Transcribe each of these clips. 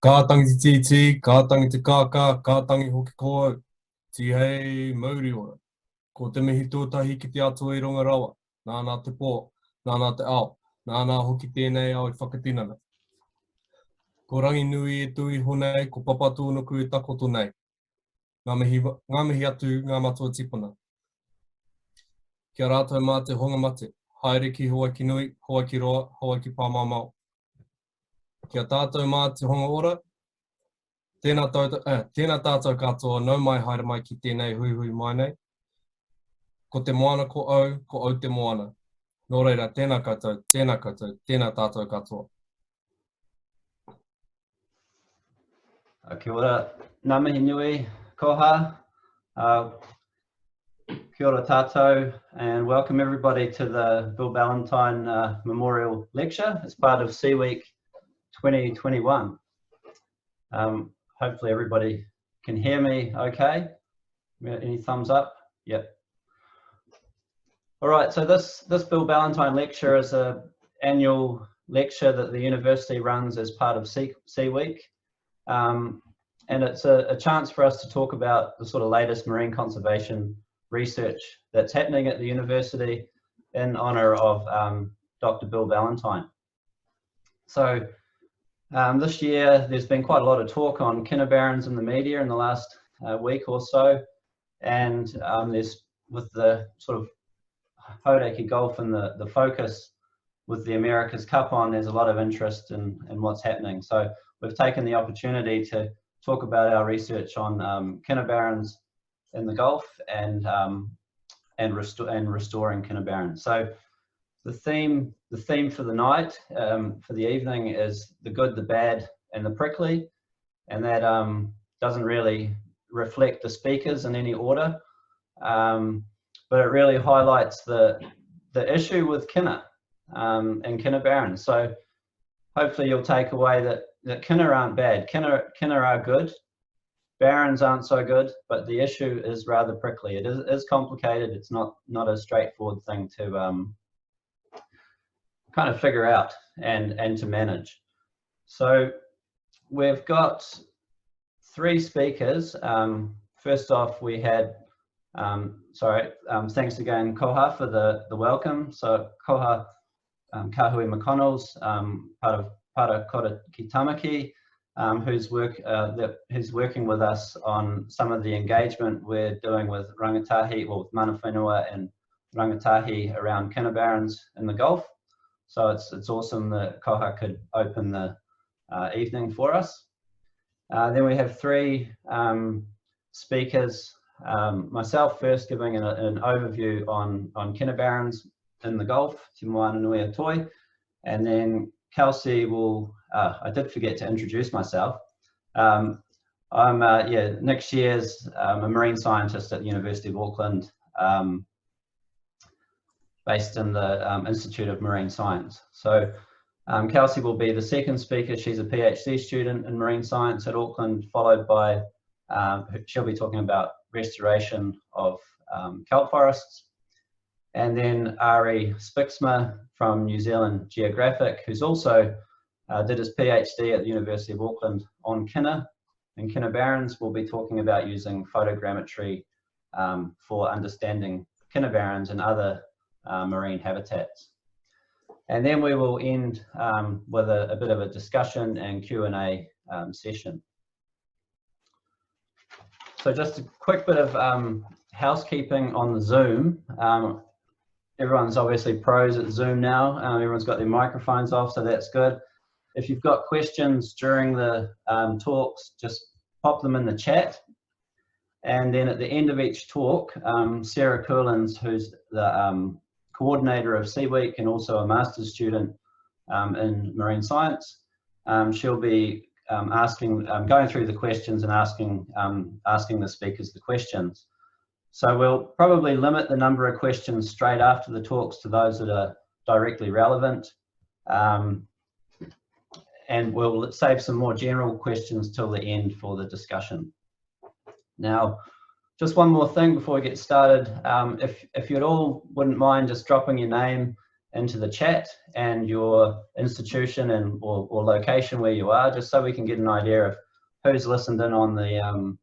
Kātangi te titi, kātangi te kākā, kātangi hoki koa, ti hei mauri ora. Ko te mihi tūtahi ki te atua I runga rawa, nāna te pō, nāna te ao, nāna hoki tēnei au I whakatinana. Ko rangi nui e tui honei, ko papatū nuku I takoto nei. Ngā mihi atu ngā matua tipuna. Kia rātou mā te honga mate, haere ki hoa ki nui, hoa ki roa, hoa ki pāmāmau. Kia tātou mā te honga ora, tēnā tātou katoa nau mai haere mai ki tēnei hui mai nei. Ko te moana ko au te moana. Nō reira, tēnā koutou, tēnā tātou katoa. Kia ora, ngā mihi nui, koha. Kia ora tātou, and welcome everybody to the Bill Ballantine Memorial Lecture as part of Seaweek 2021. Hopefully everybody can hear me okay. Any thumbs up? Yep. All right, so this Bill Ballantine lecture is an annual lecture that the university runs as part of Seaweek. And it's a chance for us to talk about the sort of latest marine conservation research that's happening at the university in honour of Dr. Bill Ballantine. So this year there's been quite a lot of talk on Kinabarans in the media in the last week or so, and there's, with the sort of Hauraki Gulf and the focus with the America's Cup on, there's a lot of interest in what's happening. So we've taken the opportunity to talk about our research on Kinabarans in the Gulf and restoring Kinabarans. So the theme for the night, for the evening, is the good, the bad, and the prickly, and that doesn't really reflect the speakers in any order, but it really highlights the issue with Kina and Kinabarans. So hopefully you'll take away that Kina aren't bad. Kina are good. Barons aren't so good, but the issue is rather prickly. It is complicated. It's not a straightforward thing to kind of figure out and to manage. So we've got three speakers. First off, we had, thanks again, Koha, for the welcome. So Koha Kahui McConnell's part of Kora ki Tamaki, who's working with us on some of the engagement we're doing with rangatahi, well, with mana whenua and rangatahi around Kinabarans in the Gulf. So it's awesome that Koha could open the evening for us. Then we have three speakers. Myself first, giving an overview on Kinabarans in the Gulf, Te Moananui a toi, and then Kelsey will, I did forget to introduce myself. I'm Nick Shears, a marine scientist at the University of Auckland, based in the Institute of Marine Science. So Kelsey will be the second speaker. She's a PhD student in marine science at Auckland, followed by, she'll be talking about restoration of kelp forests. And then Arie Spyksma from New Zealand Geographic, who's also did his PhD at the University of Auckland on Kina and Kinabarans, will be talking about using photogrammetry for understanding Kinabarans and other marine habitats. And then we will end with a bit of a discussion and Q&A session. So just a quick bit of housekeeping on the Zoom. Everyone's obviously pros at Zoom now. Everyone's got their microphones off, so that's good. If you've got questions during the talks, just pop them in the chat. And then at the end of each talk, Sarah Curlins, who's the coordinator of Seaweek and also a master's student in marine science, she'll be going through the questions and asking the speakers the questions. So we'll probably limit the number of questions straight after the talks to those that are directly relevant. And we'll save some more general questions till the end for the discussion. Now, just one more thing before we get started. If you all wouldn't mind just dropping your name into the chat and your institution and or location where you are, just so we can get an idea of who's listened in on the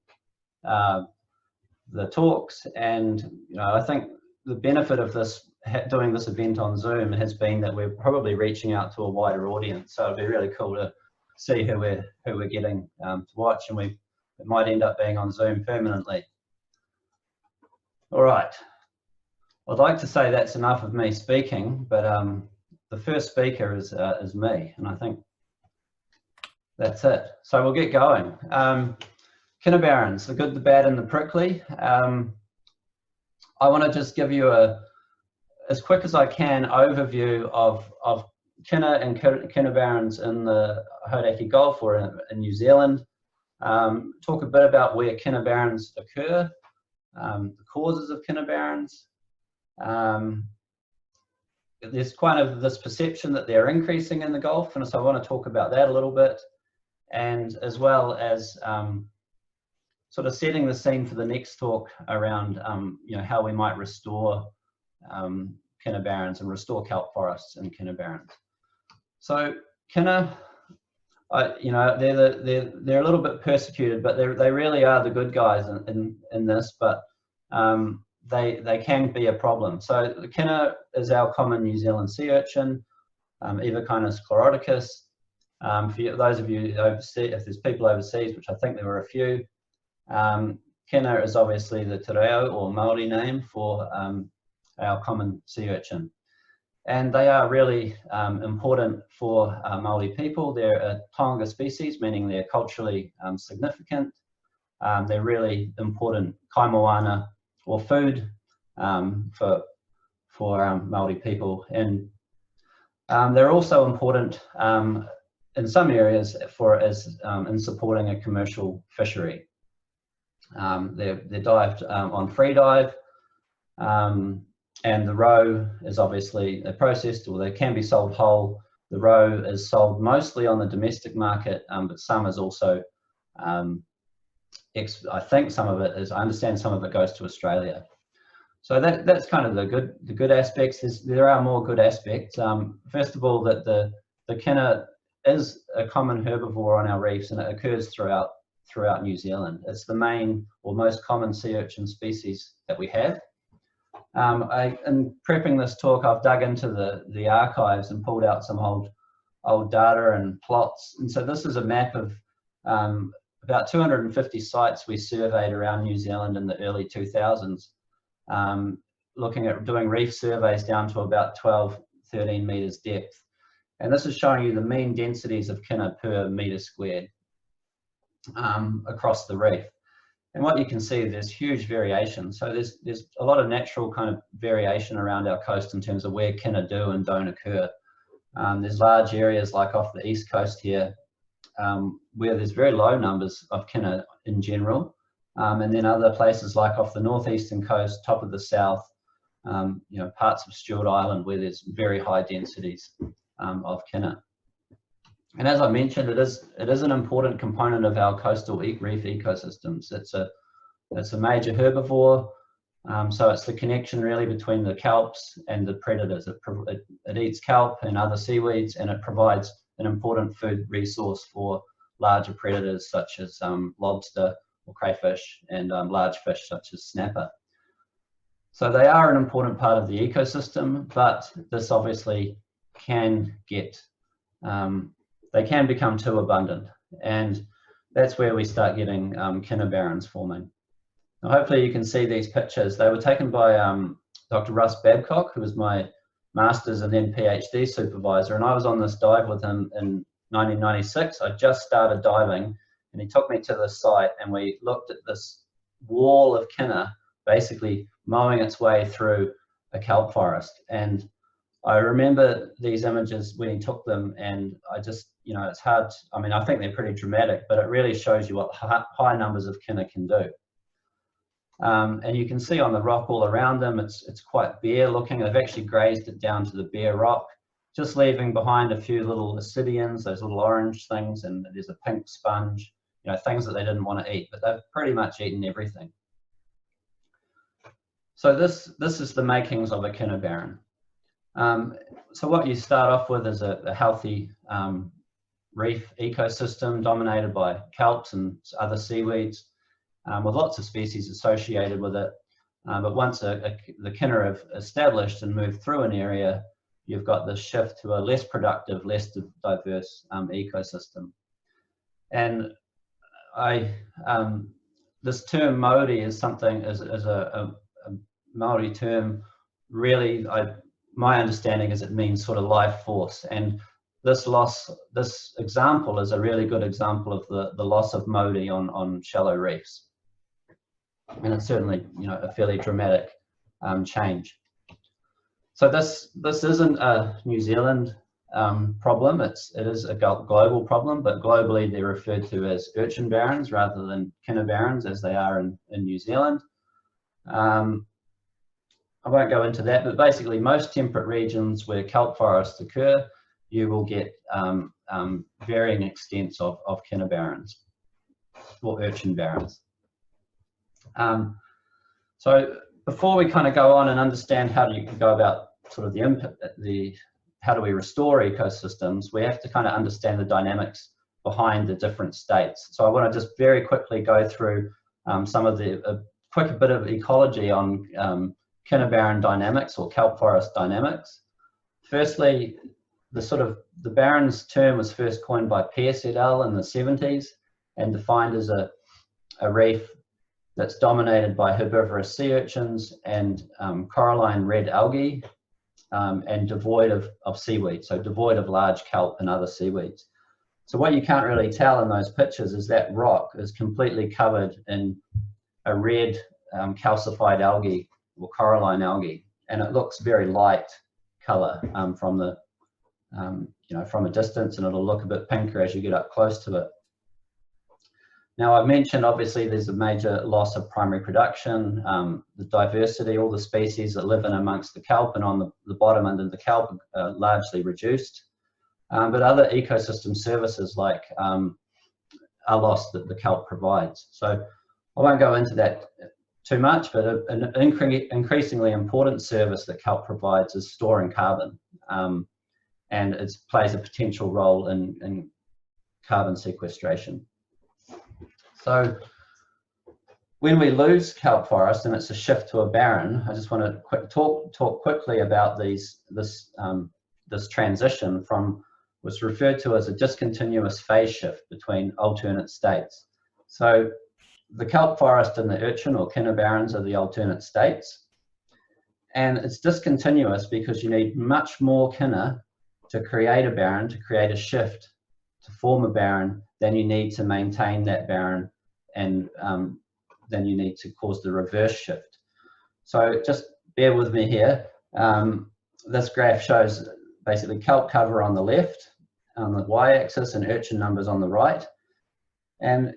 talks. And I think the benefit of this doing this event on Zoom has been that we're probably reaching out to a wider audience. So it'd be really cool to see who we're getting to watch, and it might end up being on Zoom permanently. All right. I'd like to say that's enough of me speaking, but the first speaker is me, and I think that's it. So we'll get going. Kinabarans, the good, the bad, and the prickly. I want to just give you as quick as I can, overview of Kina and Kinabarans in the Hauraki Gulf or in New Zealand. Talk a bit about where Kinabarans occur, the causes of Kinebarans. There's kind of this perception that they're increasing in the Gulf, and so I want to talk about that a little bit, and as well as sort of setting the scene for the next talk around how we might restore Kinabarans and restore kelp forests in Kinabarans. So Kina, they're a little bit persecuted, but they really are the good guys in this, but they can be a problem. So the Kina is our common New Zealand sea urchin, Evachinus chloroticus. For those of you overseas, if there's people overseas, which I think there were a few, Kina is obviously the te reo or Māori name for our common sea urchin. And they are really important for Māori people. They're a taonga species, meaning they're culturally significant. They're really important kaimoana or food for Māori people. And they're also important in some areas in supporting a commercial fishery. They're dived on free dive, and the roe is obviously processed, or they can be sold whole. The roe is sold mostly on the domestic market, but some is also, I think some of it is, I understand some of it goes to Australia. So that's kind of the good aspects. There are more good aspects. First of all, that the Kina is a common herbivore on our reefs, and it occurs throughout New Zealand. It's the main or most common sea urchin species that we have. In prepping this talk, I've dug into the archives and pulled out some old data and plots. And so this is a map of about 250 sites we surveyed around New Zealand in the early 2000s, looking at doing reef surveys down to about 12, 13 meters depth. And this is showing you the mean densities of Kina per meter squared across the reef. And what you can see, there's huge variation. So there's a lot of natural kind of variation around our coast in terms of where Kina do and don't occur. There's large areas like off the east coast here, where there's very low numbers of Kina in general. And then other places like off the northeastern coast, top of the south, parts of Stewart Island where there's very high densities of Kina. And as I mentioned, it is an important component of our coastal reef ecosystems. It's a major herbivore, so it's the connection really between the kelps and the predators. It eats kelp and other seaweeds, and it provides an important food resource for larger predators such as lobster or crayfish, and large fish such as snapper. So they are an important part of the ecosystem, but this obviously can get they can become too abundant, and that's where we start getting Kinabarans forming. Now, hopefully you can see these pictures. They were taken by Dr. Russ Babcock, who was my master's and then PhD supervisor, and I was on this dive with him in 1996. I just started diving, and he took me to the site, and we looked at this wall of Kina basically mowing its way through a kelp forest. And I remember these images when he took them, and I just, it's hard. I mean, I think they're pretty dramatic, but it really shows you what high numbers of Kina can do. And you can see on the rock all around them, it's quite bare looking. They've actually grazed it down to the bare rock, just leaving behind a few little ascidians, those little orange things, and there's a pink sponge, things that they didn't want to eat, but they've pretty much eaten everything. So this is the makings of a Kinabaran. So what you start off with is a healthy reef ecosystem dominated by kelps and other seaweeds, with lots of species associated with it. But once the kina have established and moved through an area, you've got this shift to a less productive, less diverse ecosystem. And this term Māori is something, is a Māori term. Really, my understanding is it means sort of life force. And this example is a really good example of the loss of Māori on shallow reefs. And it's certainly, you know, a fairly dramatic change. So this isn't a New Zealand problem. It is a global problem, but globally they're referred to as Urchin Barrens rather than Kinabarans as they are in New Zealand. I won't go into that, but basically most temperate regions where kelp forests occur, you will get varying extents of Kinabarans or Urchin Barrens. So before we kind of go on and understand how you can go about sort of how do we restore ecosystems, we have to kind of understand the dynamics behind the different states. So I want to just very quickly go through some of a quick bit of ecology on Kinabaran dynamics or kelp forest dynamics. Firstly, the Barrens term was first coined by Pierce et al. In the 70s and defined as a reef that's dominated by herbivorous sea urchins and coralline red algae and devoid of seaweed, so devoid of large kelp and other seaweeds. So what you can't really tell in those pictures is that rock is completely covered in a red calcified algae or coralline algae, and it looks very light color from the from a distance, and it'll look a bit pinker as you get up close to it. Now I've mentioned obviously there's a major loss of primary production, the diversity, all the species that live in amongst the kelp and on the bottom under the kelp are largely reduced, but other ecosystem services like are lost that the kelp provides. So I won't go into that too much, but an increasingly important service that kelp provides is storing carbon, and it plays a potential role in carbon sequestration. So when we lose kelp forest and it's a shift to a barren, I just want to talk quickly about this transition from what's referred to as a discontinuous phase shift between alternate states. So the kelp forest and the urchin or Kinabarans are the alternate states, and it's discontinuous because you need much more kina to create a barren, to create a shift, to form a barren, than you need to maintain that barren, and then you need to cause the reverse shift. So just bear with me here. This graph shows basically kelp cover on the left, on the y-axis, and urchin numbers on the right. And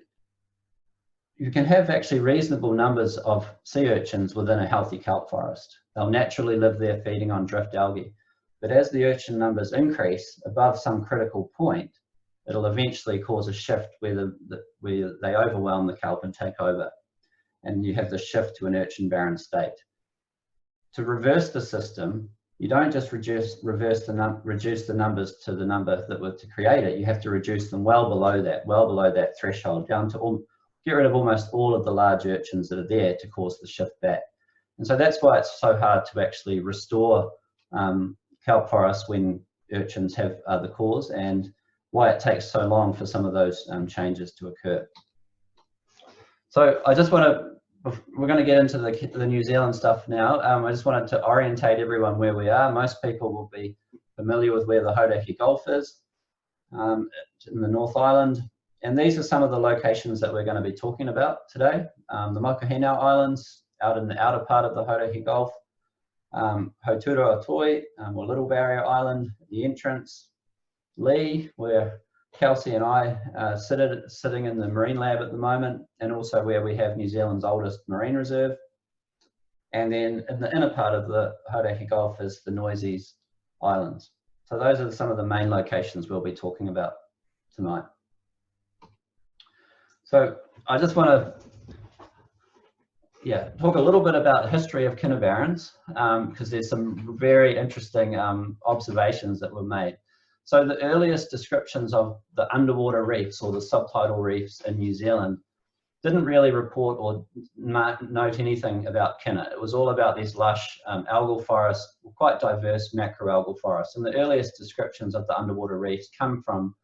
you can have actually reasonable numbers of sea urchins within a healthy kelp forest. They'll naturally live there feeding on drift algae. But as the urchin numbers increase above some critical point, it'll eventually cause a shift where they overwhelm the kelp and take over. And you have the shift to an urchin barren state. To reverse the system, you don't just reduce the numbers to the number that were to create it. You have to reduce them well below that threshold, down to get rid of almost all of the large urchins that are there to cause the shift back. And so that's why it's so hard to actually restore kelp forests when urchins have the cause, and why it takes so long for some of those changes to occur. So I just want to, we're going to get into the New Zealand stuff now. I just wanted to orientate everyone where we are. Most people will be familiar with where the Hauraki Gulf is, in the North Island. And these are some of the locations that we're going to be talking about today. The Mokuhinau Islands, out in the outer part of the Hauraki Gulf. Hautura Atoi, or Little Barrier Island, the entrance. Lee, where Kelsey and I are sitting in the marine lab at the moment, and also where we have New Zealand's oldest marine reserve. And then in the inner part of the Hauraki Gulf is the Noises Islands. So those are some of the main locations we'll be talking about tonight. So I just want to yeah, talk a little bit about the history of Kinabarans, because there's some very interesting observations that were made. So the earliest descriptions of the underwater reefs or the subtidal reefs in New Zealand didn't really report or note anything about Kina. It was all about these lush algal forests, quite diverse macroalgal forests. And the earliest descriptions of the underwater reefs come from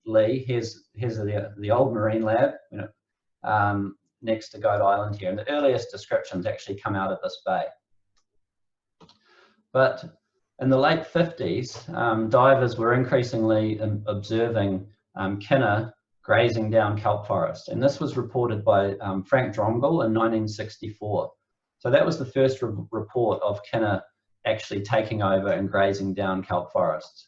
Lee. Here's the old marine lab, you know, next to Goat Island here. And the earliest descriptions actually come out of this bay. But in the late 50s, divers were increasingly observing Kina grazing down kelp forest. And this was reported by Frank Dromgoole in 1964. So that was the first report of Kina actually taking over and grazing down kelp forests.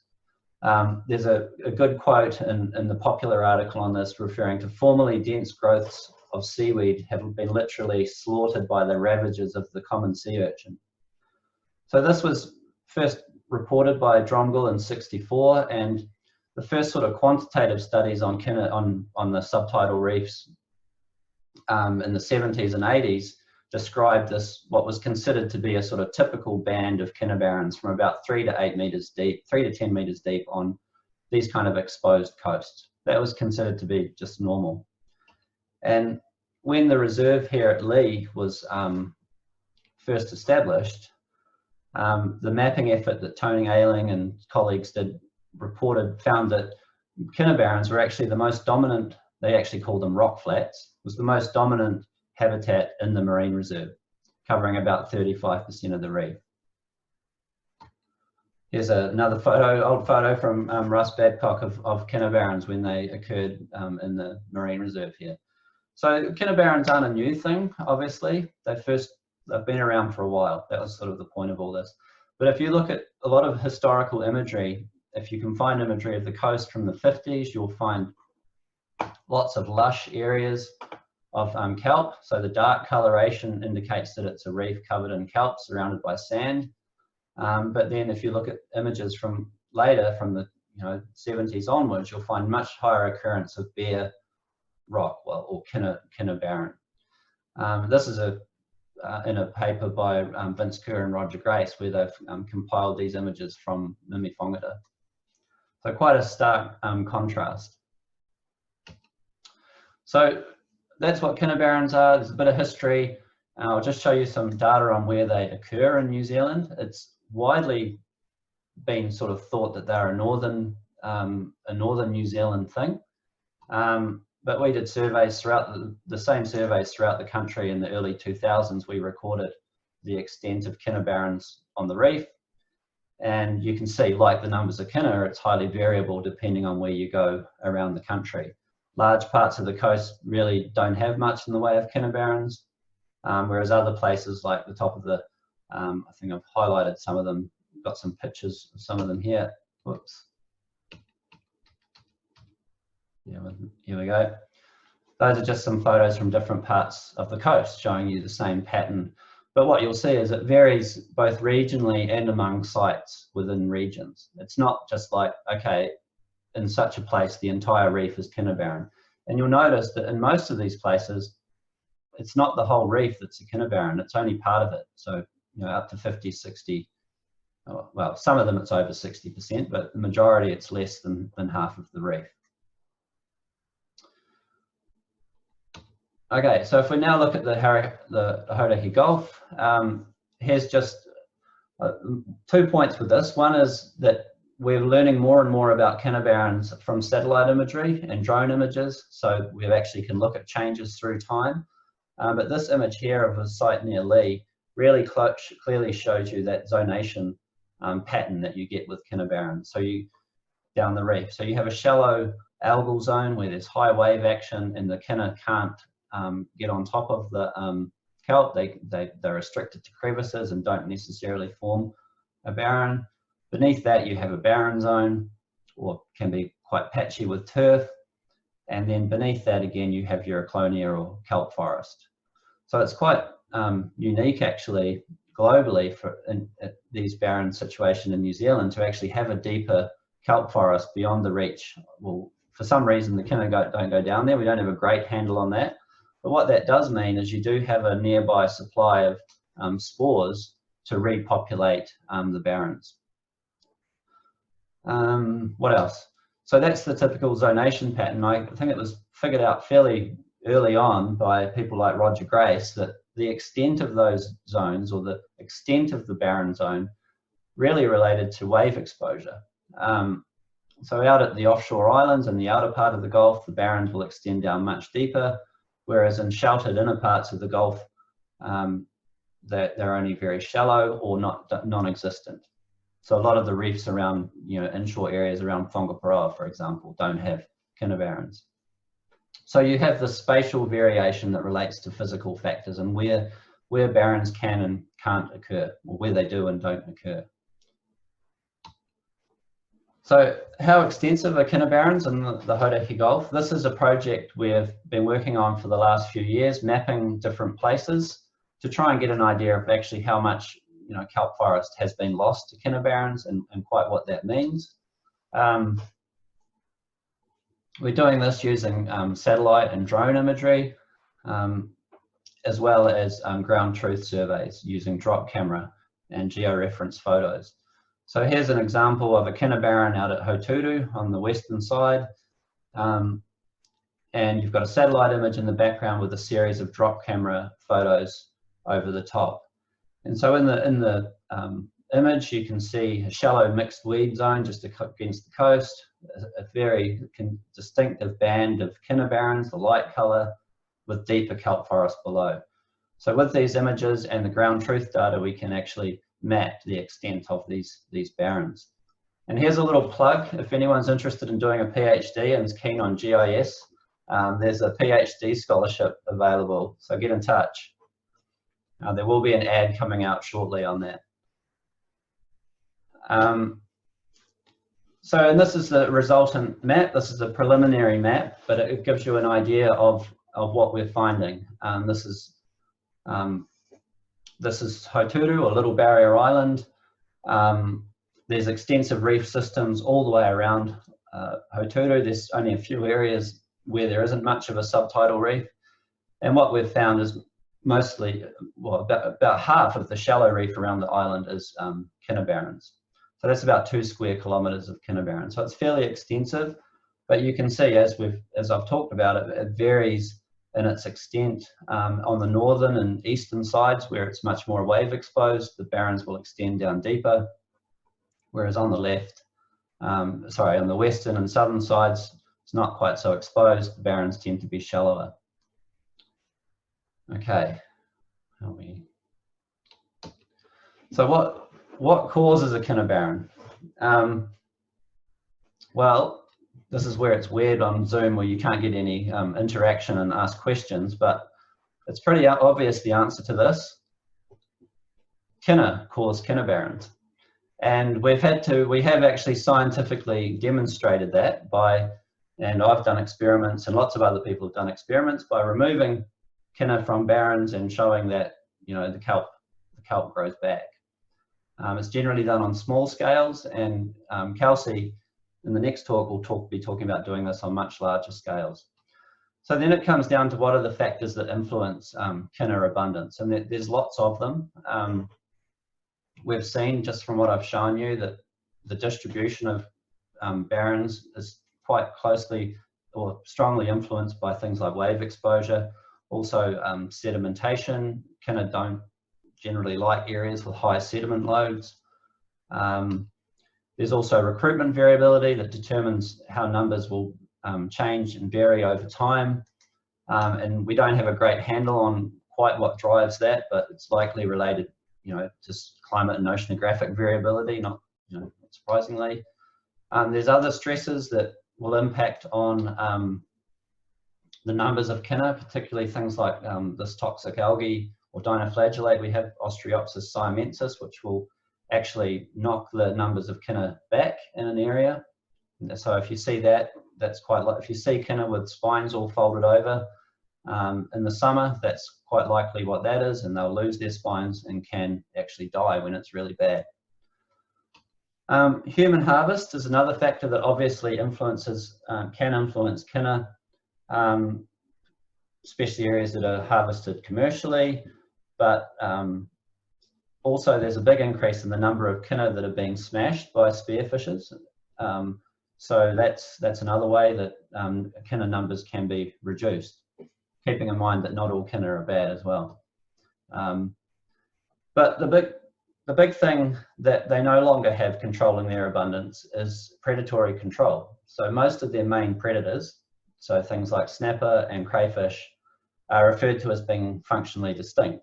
There's a good quote in the popular article on this referring to formerly dense growths of seaweed have been literally slaughtered by the ravages of the common sea urchin. So this was first reported by Dromgoole in 64, and the first sort of quantitative studies on Kina on the subtidal reefs in the 70s and 80s described this, what was considered to be a sort of typical band of Kinabarans from about 3 to 8 meters deep, 3 to 10 meters deep on these kind of exposed coasts. That was considered to be just normal. And when the reserve here at Lee was first established, the mapping effort that Tony Ayling and colleagues did found that Kinabarans were actually the most dominant, they actually called them rock flats, was the most dominant habitat in the marine reserve, covering about 35% of the reef. Here's another photo, old photo from Russ Babcock of Kinabarans when they occurred in the marine reserve here. So Kinabarans aren't a new thing, obviously. They've been around for a while. That was sort of the point of all this. But if you look at a lot of historical imagery, if you can find imagery of the coast from the 50s, you'll find lots of lush areas of kelp. So the dark coloration indicates that it's a reef covered in kelp surrounded by sand. But then if you look at images from later, from the 70s onwards, you'll find much higher occurrence of bare rock, well, or Kinabaran. This is in a paper by Vince Kerr and Roger Grace, where they've compiled these images from Mimifongata. So quite a stark contrast. So that's what Kinabarans are. There's a bit of history. I'll just show you some data on where they occur in New Zealand. It's widely been sort of thought that they're a northern New Zealand thing. But we did surveys throughout the same surveys throughout the country in the early 2000s. We recorded the extent of Kinabarans on the reef. And you can see, like the numbers of Kina, it's highly variable depending on where you go around the country. Large parts of the coast really don't have much in the way of Kinabarans, whereas other places like the top of the, I think I've highlighted some of them, got some pictures of some of them here. Whoops. Yeah, here we go. Those are just some photos from different parts of the coast showing you the same pattern. But what you'll see is it varies both regionally and among sites within regions. It's not just like, okay, in such a place, the entire reef is Kinabaran. And you'll notice that in most of these places, it's not the whole reef that's a Kinabaran, it's only part of it. So, up to 50, 60, well, some of them it's over 60%, but the majority it's less than half of the reef. Okay, so if we now look at the Hauraki Gulf, here's just 2 points with this. One is that we're learning more and more about Kinabarans from satellite imagery and drone images, so we actually can look at changes through time. But this image here of a site near Lee really clearly shows you that zonation pattern that you get with Kinabarans. So you down the reef. So you have a shallow algal zone where there's high wave action and the Kina can't get on top of the kelp. They're restricted to crevices and don't necessarily form a barren. Beneath that you have a barren zone, or can be quite patchy with turf. And then beneath that again you have your Urchin or kelp forest. So it's quite unique actually globally for these barren situation in New Zealand to actually have a deeper kelp forest beyond the reach. Well, for some reason the Kina don't go down there. We don't have a great handle on that. But what that does mean is you do have a nearby supply of spores to repopulate the barrens. What else? So that's the typical zonation pattern. I think it was figured out fairly early on by people like Roger Grace that the extent of those zones, or the extent of the barren zone, really related to wave exposure. So out at the offshore islands and the outer part of the Gulf, the barrens will extend down much deeper, whereas in sheltered inner parts of the Gulf, they're only very shallow or non-existent. So a lot of the reefs around, inshore areas around Whangaparoa, for example, don't have Kinabarans. So you have the spatial variation that relates to physical factors and where barrens can and can't occur, or where they do and don't occur. So how extensive are Kinabarans in the Hauraki Gulf? This is a project we've been working on for the last few years, mapping different places to try and get an idea of actually how much kelp forest has been lost to Kinabarans and quite what that means. We're doing this using satellite and drone imagery, as well as ground truth surveys using drop camera and georeference photos. So here's an example of a Kinabaran out at Hauturu on the western side. And you've got a satellite image in the background with a series of drop camera photos over the top. And so in the image, you can see a shallow mixed weed zone just against the coast, a very distinctive band of Kinabarans, the light color, with deeper kelp forest below. So with these images and the ground truth data, we can actually map the extent of these barrens. And here's a little plug. If anyone's interested in doing a PhD and is keen on GIS, there's a PhD scholarship available, so get in touch. There will be an ad coming out shortly on that. And this is the resultant map. This is a preliminary map, but it gives you an idea of what we're finding. This is Hauturu, or Little Barrier Island. There's extensive reef systems all the way around Hauturu. There's only a few areas where there isn't much of a subtidal reef. And what we've found is mostly, well, about half of the shallow reef around the island is Kinabarans. So that's about 2 square kilometers of Kinabaran. So it's fairly extensive, but you can see, as I've talked about it, it varies in its extent. On the northern and eastern sides, where it's much more wave exposed, the barrens will extend down deeper, whereas on the left, on the western and southern sides, it's not quite so exposed. The barrens tend to be shallower. Okay, so what causes a Kinabaran? Well, this is where it's weird on Zoom, where you can't get any interaction and ask questions, but it's pretty obvious the answer to this. Kina cause Kinabarans. And we have actually scientifically demonstrated that and I've done experiments, and lots of other people have done experiments by removing Kina from barrens and showing that, the kelp grows back. It's generally done on small scales, and Kelsey in the next talk will be talking about doing this on much larger scales. So then it comes down to what are the factors that influence Kina abundance, and there's lots of them. We've seen, just from what I've shown you, that the distribution of barrens is quite closely or strongly influenced by things like wave exposure. Also sedimentation. Kina don't generally like areas with high sediment loads. There's also recruitment variability that determines how numbers will change and vary over time. And we don't have a great handle on quite what drives that, but it's likely related, to climate and oceanographic variability, not surprisingly. There's other stresses that will impact on the numbers of Kina, particularly things like this toxic algae or dinoflagellate. We have Ostreopsis siamensis, which will actually knock the numbers of Kina back in an area. So if you see that, that's quite like, if you see Kina with spines all folded over in the summer, that's quite likely what that is, and they'll lose their spines and can actually die when it's really bad. Human harvest is another factor that obviously influences, can influence Kina. especially areas that are harvested commercially, but also there's a big increase in the number of kina that are being smashed by spearfishers. So that's another way that kina numbers can be reduced, keeping in mind that not all kina are bad as well. But the big thing that they no longer have controlling their abundance is predatory control. So most of their main predators, so things like snapper and crayfish, are referred to as being functionally extinct.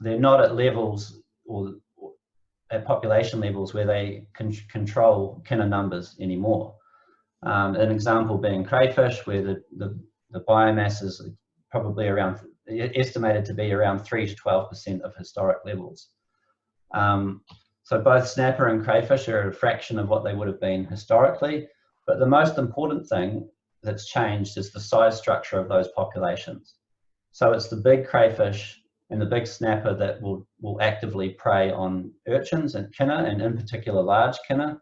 They're not at levels or at population levels where they can control kina numbers anymore. An example being crayfish, where the biomass is probably around, estimated to be around 3 to 12% of historic levels. So both snapper and crayfish are a fraction of what they would have been historically, but the most important thing that's changed is the size structure of those populations. So it's the big crayfish and the big snapper that will actively prey on urchins and kina, and in particular large kina.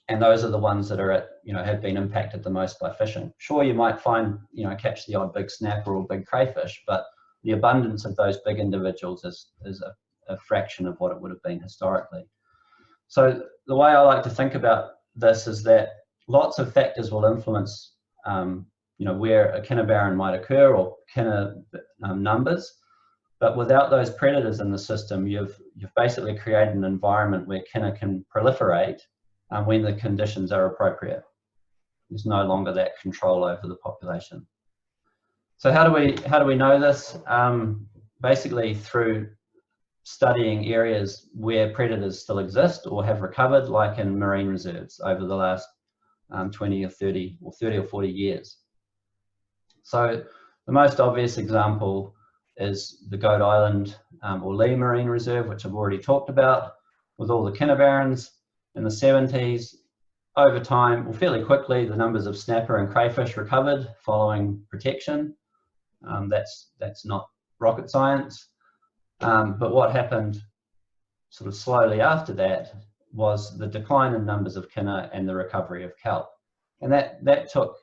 And those are the ones that are have been impacted the most by fishing. Sure, you might find, catch the odd big snapper or big crayfish, but the abundance of those big individuals is a fraction of what it would have been historically. So the way I like to think about this is that lots of factors will influence where a Kinabaran might occur, or kina numbers, but without those predators in the system, you've basically created an environment where kina can proliferate when the conditions are appropriate. There's no longer that control over the population. So how do we know this? Basically through studying areas where predators still exist or have recovered, like in marine reserves over the last 20 or 30 or 40 years. So the most obvious example is the Goat Island or Lee Marine Reserve, which I've already talked about, with all the Kinabarans in the 70s. Over time, well, fairly quickly, the numbers of snapper and crayfish recovered following protection. That's not rocket science. But what happened sort of slowly after that was the decline in numbers of kina and the recovery of kelp. And that took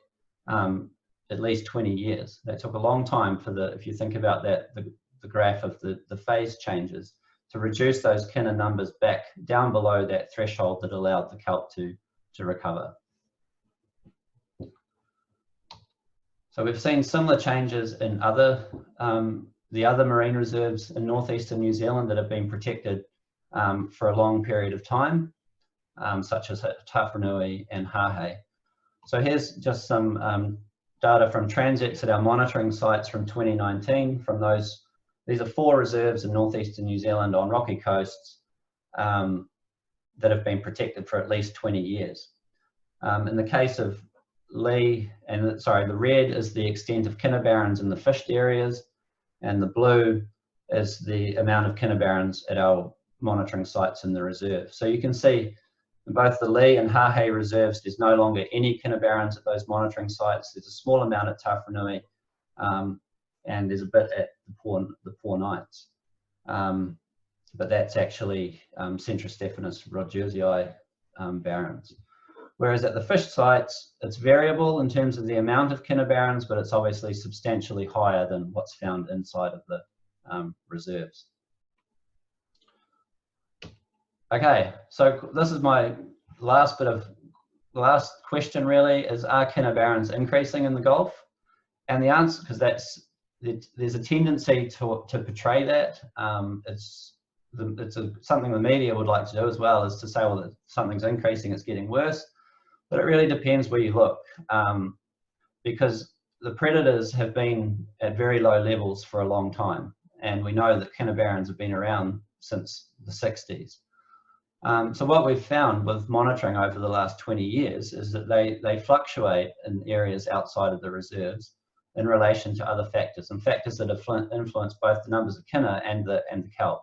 at least 20 years. That took a long time for if you think about that, the graph of the phase changes, to reduce those kina numbers back down below that threshold that allowed the kelp to recover. So we've seen similar changes in the other marine reserves in northeastern New Zealand that have been protected for a long period of time, such as Te Moananui and Hahe. So here's just some data from transects at our monitoring sites from 2019 from those. These are 4 reserves in northeastern New Zealand on rocky coasts that have been protected for at least 20 years. In the case of Lee, the red is the extent of Kinabarans in the fished areas, and the blue is the amount of Kinabarans at our monitoring sites in the reserve. So you can see in both the Lee and Hahe reserves, there's no longer any Kinabarans at those monitoring sites. There's a small amount at Te Moananui, and there's a bit at the Poor Knights. But that's actually Centrostephanus rodgersii barrens. Whereas at the fish sites, it's variable in terms of the amount of Kinabarans, but it's obviously substantially higher than what's found inside of the reserves. Okay, so this is my last question really, is are Kinabarans increasing in the Gulf? And the answer, because there's a tendency to portray that. Something the media would like to do as well, is to say, well, that something's increasing, it's getting worse. But it really depends where you look, because the predators have been at very low levels for a long time. And we know that Kinabarans have been around since the 60s. So what we've found with monitoring over the last 20 years is that they fluctuate in areas outside of the reserves in relation to other factors, and factors that have influenced both the numbers of kina and the kelp.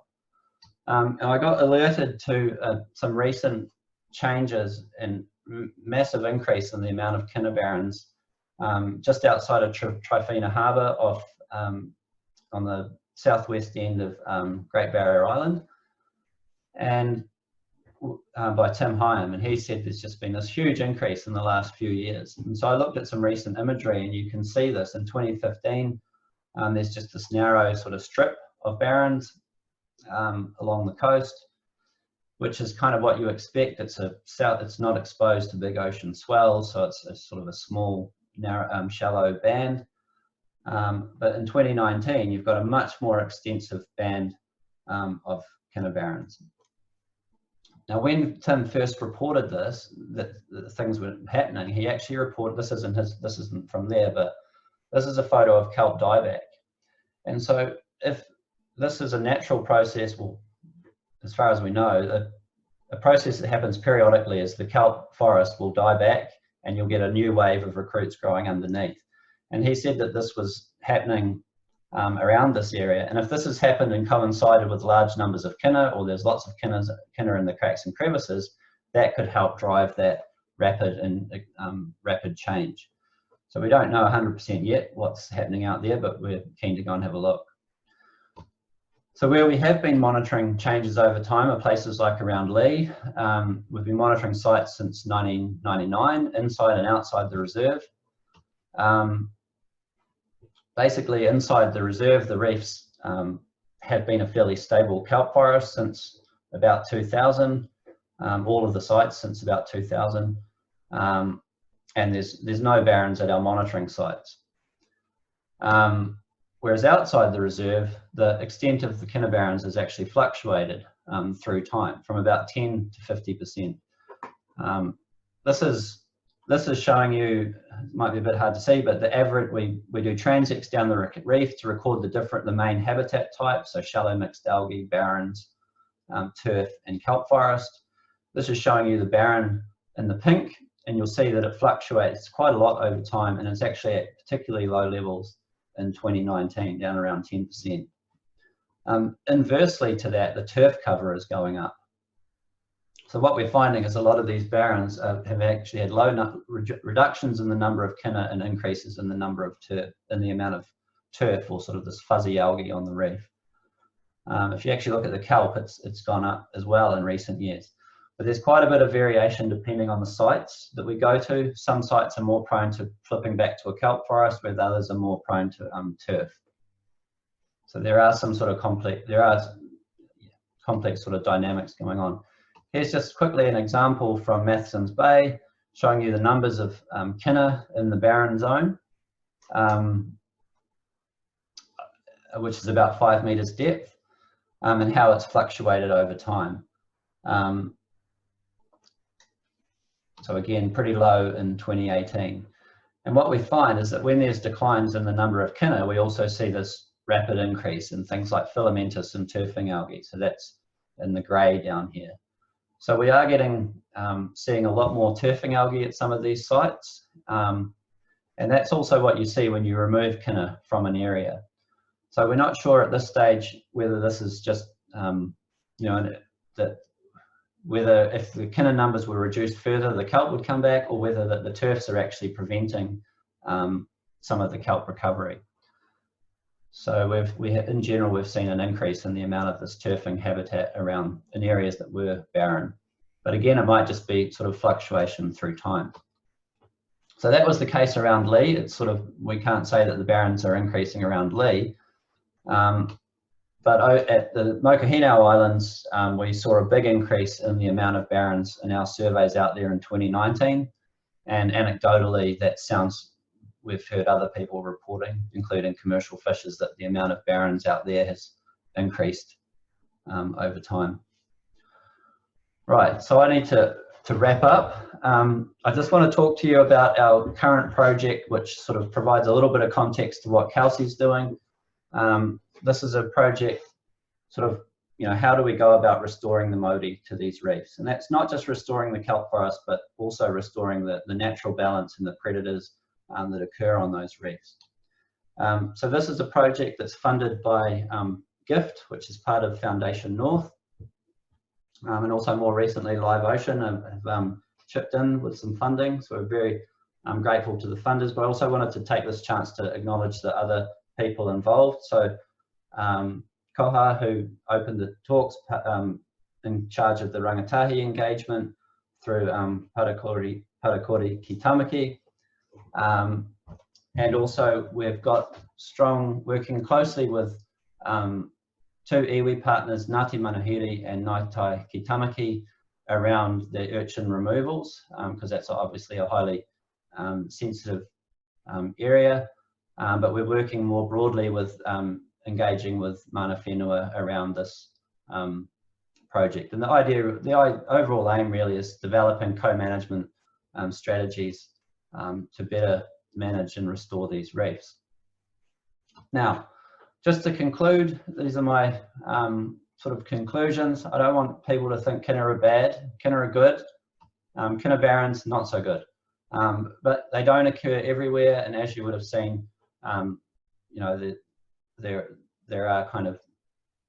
And I got alerted to some recent changes and massive increase in the amount of Kinabarans just outside of Trifina Harbour on the southwest end of Great Barrier Island. And by Tim Hyam, and he said there's just been this huge increase in the last few years. And so I looked at some recent imagery, and you can see this in 2015. There's just this narrow sort of strip of barrens along the coast, which is kind of what you expect. It's not exposed to big ocean swells, so it's sort of a small, narrow, shallow band. But in 2019, you've got a much more extensive band of Kinabarans. Now, when Tim first reported this, that things were happening, he actually reported, this isn't from there, but this is a photo of kelp dieback. And so if this is a natural process, well, as far as we know, a process that happens periodically is the kelp forest will die back and you'll get a new wave of recruits growing underneath. And he said that this was happening around this area. And if this has happened and coincided with large numbers of kina, or there's lots of kina in the cracks and crevices, that could help drive that rapid change. So we don't know 100% yet what's happening out there, but we're keen to go and have a look. So where we have been monitoring changes over time are places like around Lee. We've been monitoring sites since 1999, inside and outside the reserve. Basically, inside the reserve, the reefs have been a fairly stable kelp forest since about 2000, all of the sites since about 2000. And there's no barrens at our monitoring sites. Whereas outside the reserve, the extent of the Kinabarans has actually fluctuated through time, from about 10 to 50%. This is showing you, it might be a bit hard to see, but the average, we do transects down the reef to record the main habitat types, so shallow mixed algae, barrens, turf, and kelp forest. This is showing you the barren in the pink, and you'll see that it fluctuates quite a lot over time, and it's actually at particularly low levels in 2019, down around 10%. Inversely to that, the turf cover is going up. So what we're finding is a lot of these barrens have actually had low reductions in the number of kina and increases in the number of turf, in the amount of turf, or sort of this fuzzy algae on the reef. If you actually look at the kelp, it's gone up as well in recent years. But there's quite a bit of variation depending on the sites that we go to. Some sites are more prone to flipping back to a kelp forest, whereas others are more prone to turf. So there are some sort of complex sort of dynamics going on. Here's just quickly an example from Matheson's Bay, showing you the numbers of kina in the barren zone, which is about 5 meters depth, and how it's fluctuated over time. So again, pretty low in 2018. And what we find is that when there's declines in the number of kina, we also see this rapid increase in things like filamentous and turfing algae. So that's in the grey down here. So we are seeing a lot more turfing algae at some of these sites. And that's also what you see when you remove kina from an area. So we're not sure at this stage whether this is just, whether if the kina numbers were reduced further, the kelp would come back, or whether the turfs are actually preventing some of the kelp recovery. So in general, we've seen an increase in the amount of this turfing habitat around in areas that were barren. But again, it might just be sort of fluctuation through time. So that was the case around Lee. It's sort of, we can't say that the barrens are increasing around Lee. But at the Mokohinau Islands, we saw a big increase in the amount of barrens in our surveys out there in 2019. And anecdotally, that sounds, we've heard other people reporting, including commercial fishers, that the amount of barrens out there has increased over time. Right, so I need to wrap up. I just want to talk to you about our current project, which sort of provides a little bit of context to what Kelsey's doing. This is a project sort of, how do we go about restoring the Māori to these reefs? And that's not just restoring the kelp forest, but also restoring the natural balance and the predators that occur on those reefs. So this is a project that's funded by GIFT, which is part of Foundation North. And also more recently, Live Ocean have chipped in with some funding. So we're very grateful to the funders, but I also wanted to take this chance to acknowledge the other people involved. So Koha, who opened the talks, in charge of the rangatahi engagement through Parakori Ki Tamaki. And also we've got strong, working closely with two iwi partners, Ngāti Manuhiri and Ngāti Ki Tamaki, around the urchin removals, because that's obviously a highly sensitive area. But we're working more broadly with engaging with mana whenua around this project. And the overall aim really is developing co-management strategies to better manage and restore these reefs. Now, just to conclude, these are my sort of conclusions. I don't want people to think Kina are bad. Kina are good. Kinabarans, not so good. But they don't occur everywhere, and as you would have seen, you know, there are kind of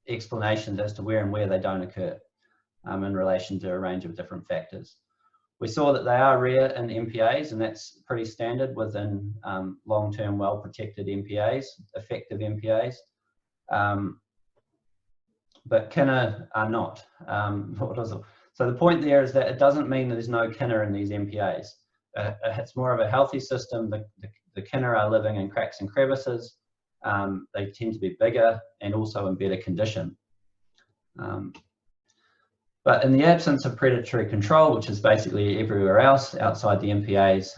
explanations as to where and where they don't occur in relation to a range of different factors. We saw that they are rare in MPAs, and that's pretty standard within long-term, well-protected MPAs, effective MPAs. But Kina are not. So the point there is that it doesn't mean that there's no Kina in these MPAs. It's more of a healthy system. The Kina are living in cracks and crevices. They tend to be bigger and also in better condition. But in the absence of predatory control, which is basically everywhere else outside the MPAs,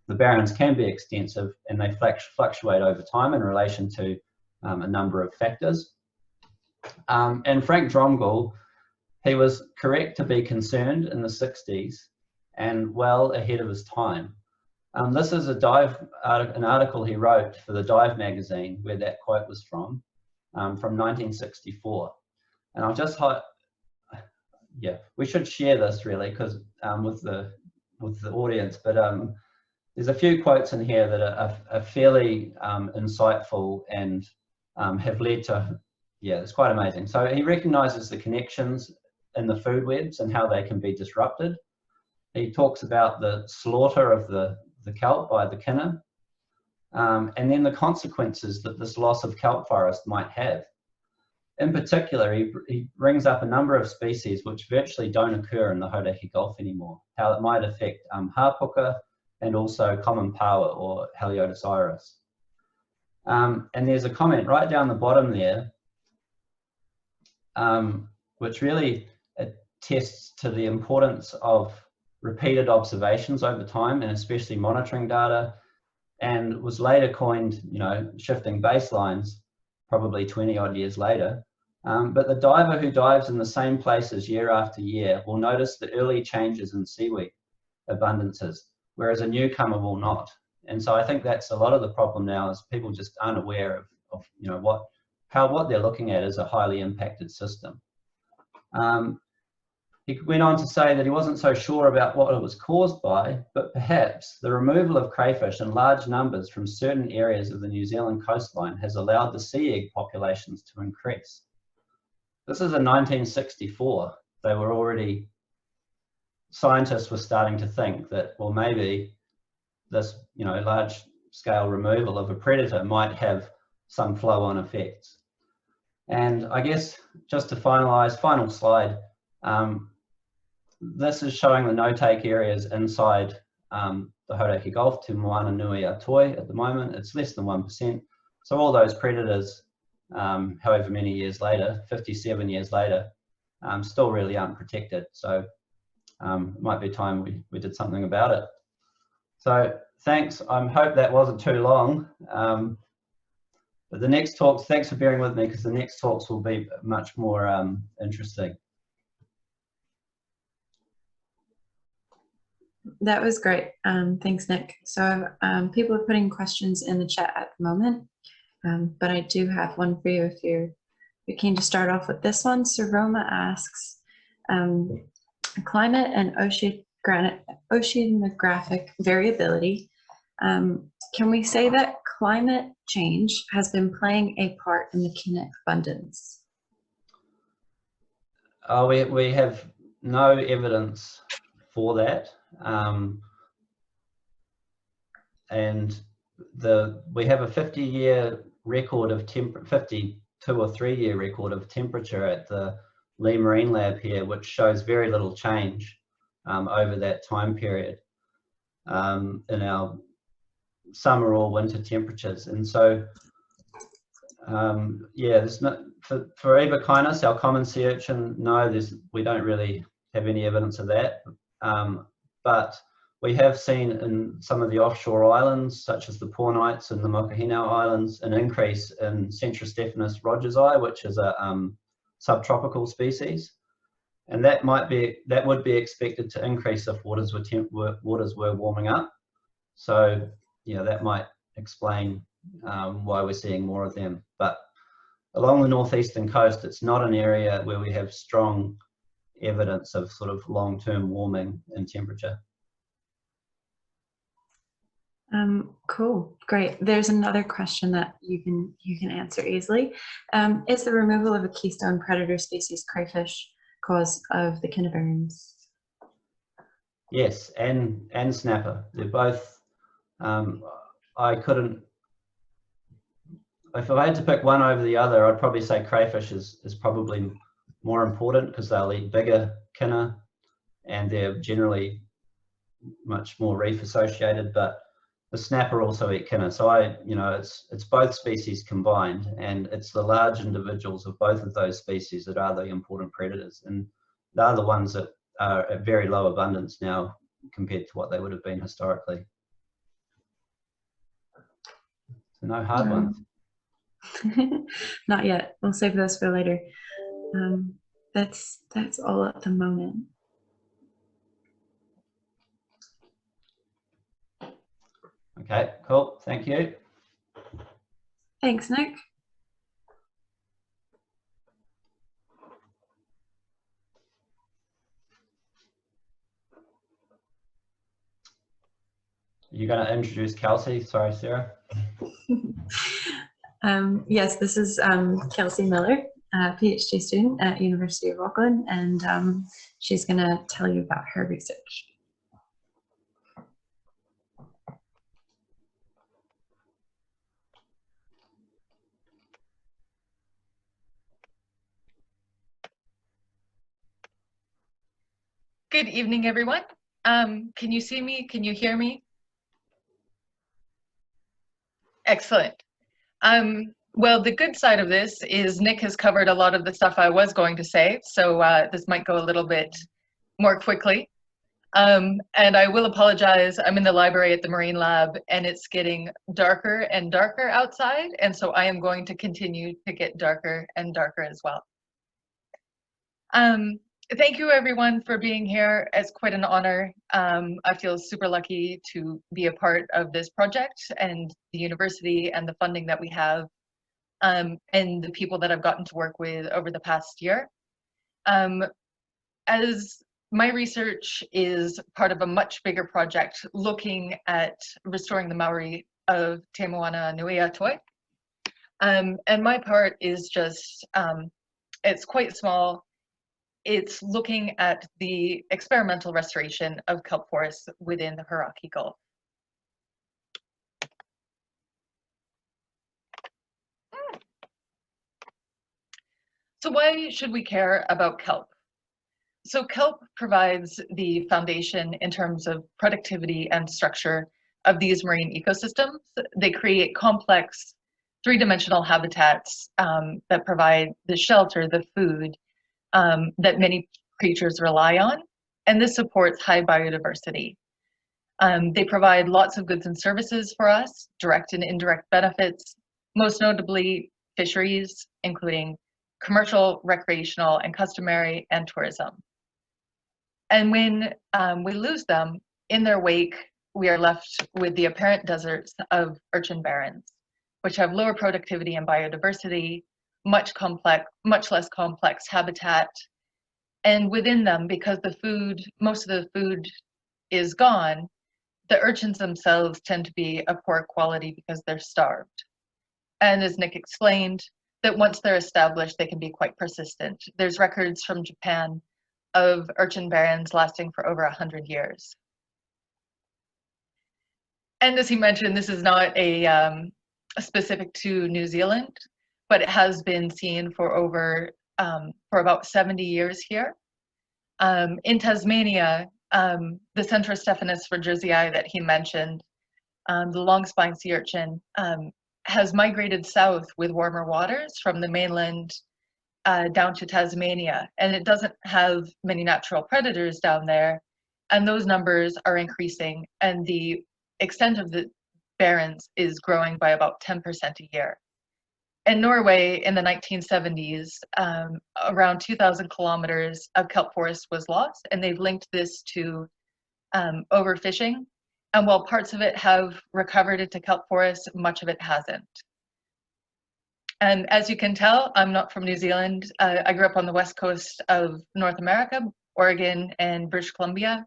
the barrens can be extensive, and they fluctuate over time in relation to a number of factors. And Frank Dromgoole, he was correct to be concerned in the 60s and well ahead of his time. This is an article he wrote for the Dive magazine, where that quote was from 1964. And I'll just yeah, we should share this really, because with the audience. But there's a few quotes in here that are fairly insightful and have led to, yeah, it's quite amazing. So he recognises the connections in the food webs and how they can be disrupted. He talks about the slaughter of the kelp by the Kina, and then the consequences that this loss of kelp forest might have. In particular, he brings up a number of species which virtually don't occur in the Hauraki Gulf anymore, how it might affect hapuka and also common paua or Haliotis iris. And there's a comment right down the bottom there, which really attests to the importance of repeated observations over time, and especially monitoring data, and was later coined, you know, shifting baselines, probably 20 odd years later. But the diver who dives in the same places year after year will notice the early changes in seaweek abundances, whereas a newcomer will not. And so I think that's a lot of the problem now, is people just aren't aware of you know, what they're looking at is a highly impacted system. He went on to say that he wasn't so sure about what it was caused by, but perhaps the removal of crayfish in large numbers from certain areas of the New Zealand coastline has allowed the sea egg populations to increase. This is in 1964. They were already, scientists were starting to think that, well, maybe this, you know, large scale removal of a predator might have some flow on effects. And I guess just to finalize, final slide, this is showing the no-take areas inside the Hauraki Gulf, Te Moananui Atoi at the moment. It's less than 1%. So all those predators, however many years later, 57 years later, still really aren't protected. So it might be time we did something about it. So thanks. I hope that wasn't too long. But the next talks, thanks for bearing with me, because the next talks will be much more interesting. That was great. Thanks, Nick. So people are putting questions in the chat at the moment, but I do have one for you if you're keen to start off with this one. So Roma asks, climate and oceanographic variability. Can we say that climate change has been playing a part in the Kina abundance? We have no evidence for that. And we have a 50-year record of 52 or 3-year record of temperature at the Lee Marine Lab here, which shows very little change over that time period in our summer or winter temperatures. And so, yeah, there's not, for Evakinus, our common sea urchin, no, we don't really have any evidence of that. But we have seen in some of the offshore islands, such as the Pornites and the Mokahinau Islands, an increase in Centrostephanus rogersii, which is a subtropical species. And that would be expected to increase if waters were warming up. So, yeah, that might explain why we're seeing more of them. But along the northeastern coast, it's not an area where we have strong evidence of sort of long-term warming in temperature. Cool, great. There's another question that you can answer easily. Is the removal of a keystone predator species crayfish cause of the Kinabarans? Yes, and snapper. They're both. I couldn't. If I had to pick one over the other, I'd probably say crayfish is probably more important because they'll eat bigger kina, and they're generally much more reef associated. But the snapper also eat kina, so it's both species combined, and it's the large individuals of both of those species that are the important predators, and they're the ones that are at very low abundance now compared to what they would have been historically. So no hard ones. Not yet. We'll save those for later. That's all at the moment. Okay, cool. Thank you. Thanks, Nick. You're going to introduce Kelsey? Sorry, Sarah. Yes, this is Kelsey Miller, a PhD student at University of Auckland, and she's going to tell you about her research. Good evening, everyone. Can you see me? Can you hear me? Excellent. Well, the good side of this is Nick has covered a lot of the stuff I was going to say, so this might go a little bit more quickly. And I will apologize, I'm in the library at the Marine Lab and it's getting darker and darker outside, and so I am going to continue to get darker and darker as well. Thank you everyone for being here. It's quite an honor. I feel super lucky to be a part of this project and the university and the funding that we have, and the people that I've gotten to work with over the past year. As my research is part of a much bigger project looking at restoring the Maori of Te Moananui Atoi. And my part is just, it's quite small. It's looking at the experimental restoration of kelp forests within the Hauraki Gulf. So why should we care about kelp? So kelp provides the foundation in terms of productivity and structure of these marine ecosystems. They create complex three-dimensional habitats that provide the shelter, the food, that many creatures rely on, and this supports high biodiversity. They provide lots of goods and services for us, direct and indirect benefits, most notably fisheries, including commercial, recreational, and customary, and tourism. And when we lose them, in their wake, we are left with the apparent deserts of Urchin Barrens, which have lower productivity and biodiversity, much less complex habitat, and within them, because most of the food is gone, the urchins themselves tend to be of poor quality because they're starved. And as Nick explained, that once they're established, they can be quite persistent. There's records from Japan of Urchin Barrens lasting for over 100 years. And as he mentioned, this is not specific to New Zealand, but it has been seen for over for about 70 years here. In Tasmania, the Centrostephanus rodgersii that he mentioned, the long-spine sea urchin, has migrated south with warmer waters from the mainland down to Tasmania, and it doesn't have many natural predators down there, and those numbers are increasing, and the extent of the barrens is growing by about 10% a year. In Norway, in the 1970s, around 2,000 kilometers of kelp forest was lost, and they've linked this to overfishing. And while parts of it have recovered into kelp forest, much of it hasn't. And as you can tell, I'm not from New Zealand. I grew up on the west coast of North America, Oregon and British Columbia.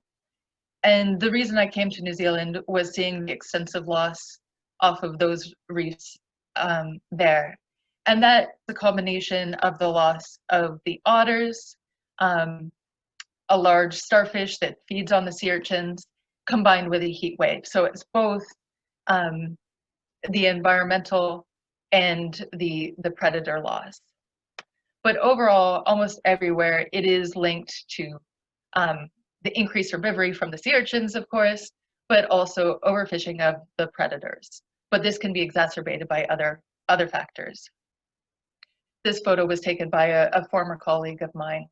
And the reason I came to New Zealand was seeing the extensive loss off of those reefs there. And that's the combination of the loss of the otters, a large starfish that feeds on the sea urchins, combined with a heat wave. So it's both the environmental and the predator loss. But overall, almost everywhere, it is linked to the increased herbivory from the sea urchins, of course, but also overfishing of the predators. But this can be exacerbated by other factors. This photo was taken by a former colleague of mine.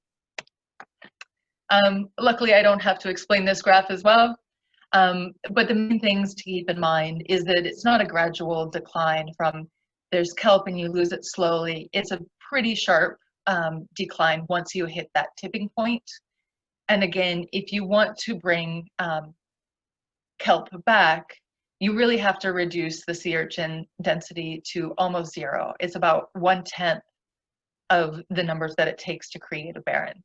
Luckily, I don't have to explain this graph as well. But the main things to keep in mind is that it's not a gradual decline from there's kelp and you lose it slowly. It's a pretty sharp decline once you hit that tipping point. And again, if you want to bring kelp back, you really have to reduce the sea urchin density to almost zero. It's about 1/10 of the numbers that it takes to create a barren.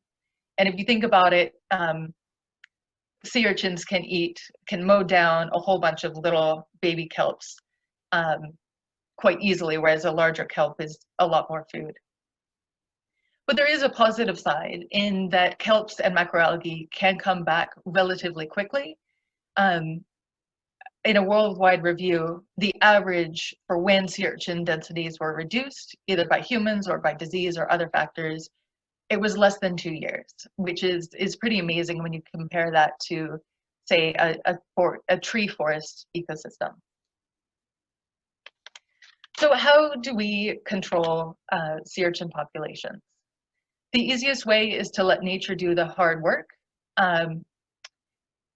And if you think about it, sea urchins can mow down a whole bunch of little baby kelps quite easily, whereas a larger kelp is a lot more food. But there is a positive side in that kelps and macroalgae can come back relatively quickly. In a worldwide review, the average for when sea urchin densities were reduced, either by humans or by disease or other factors, it was less than 2 years, which is pretty amazing when you compare that to, say, a tree forest ecosystem. So how do we control sea urchin populations? The easiest way is to let nature do the hard work.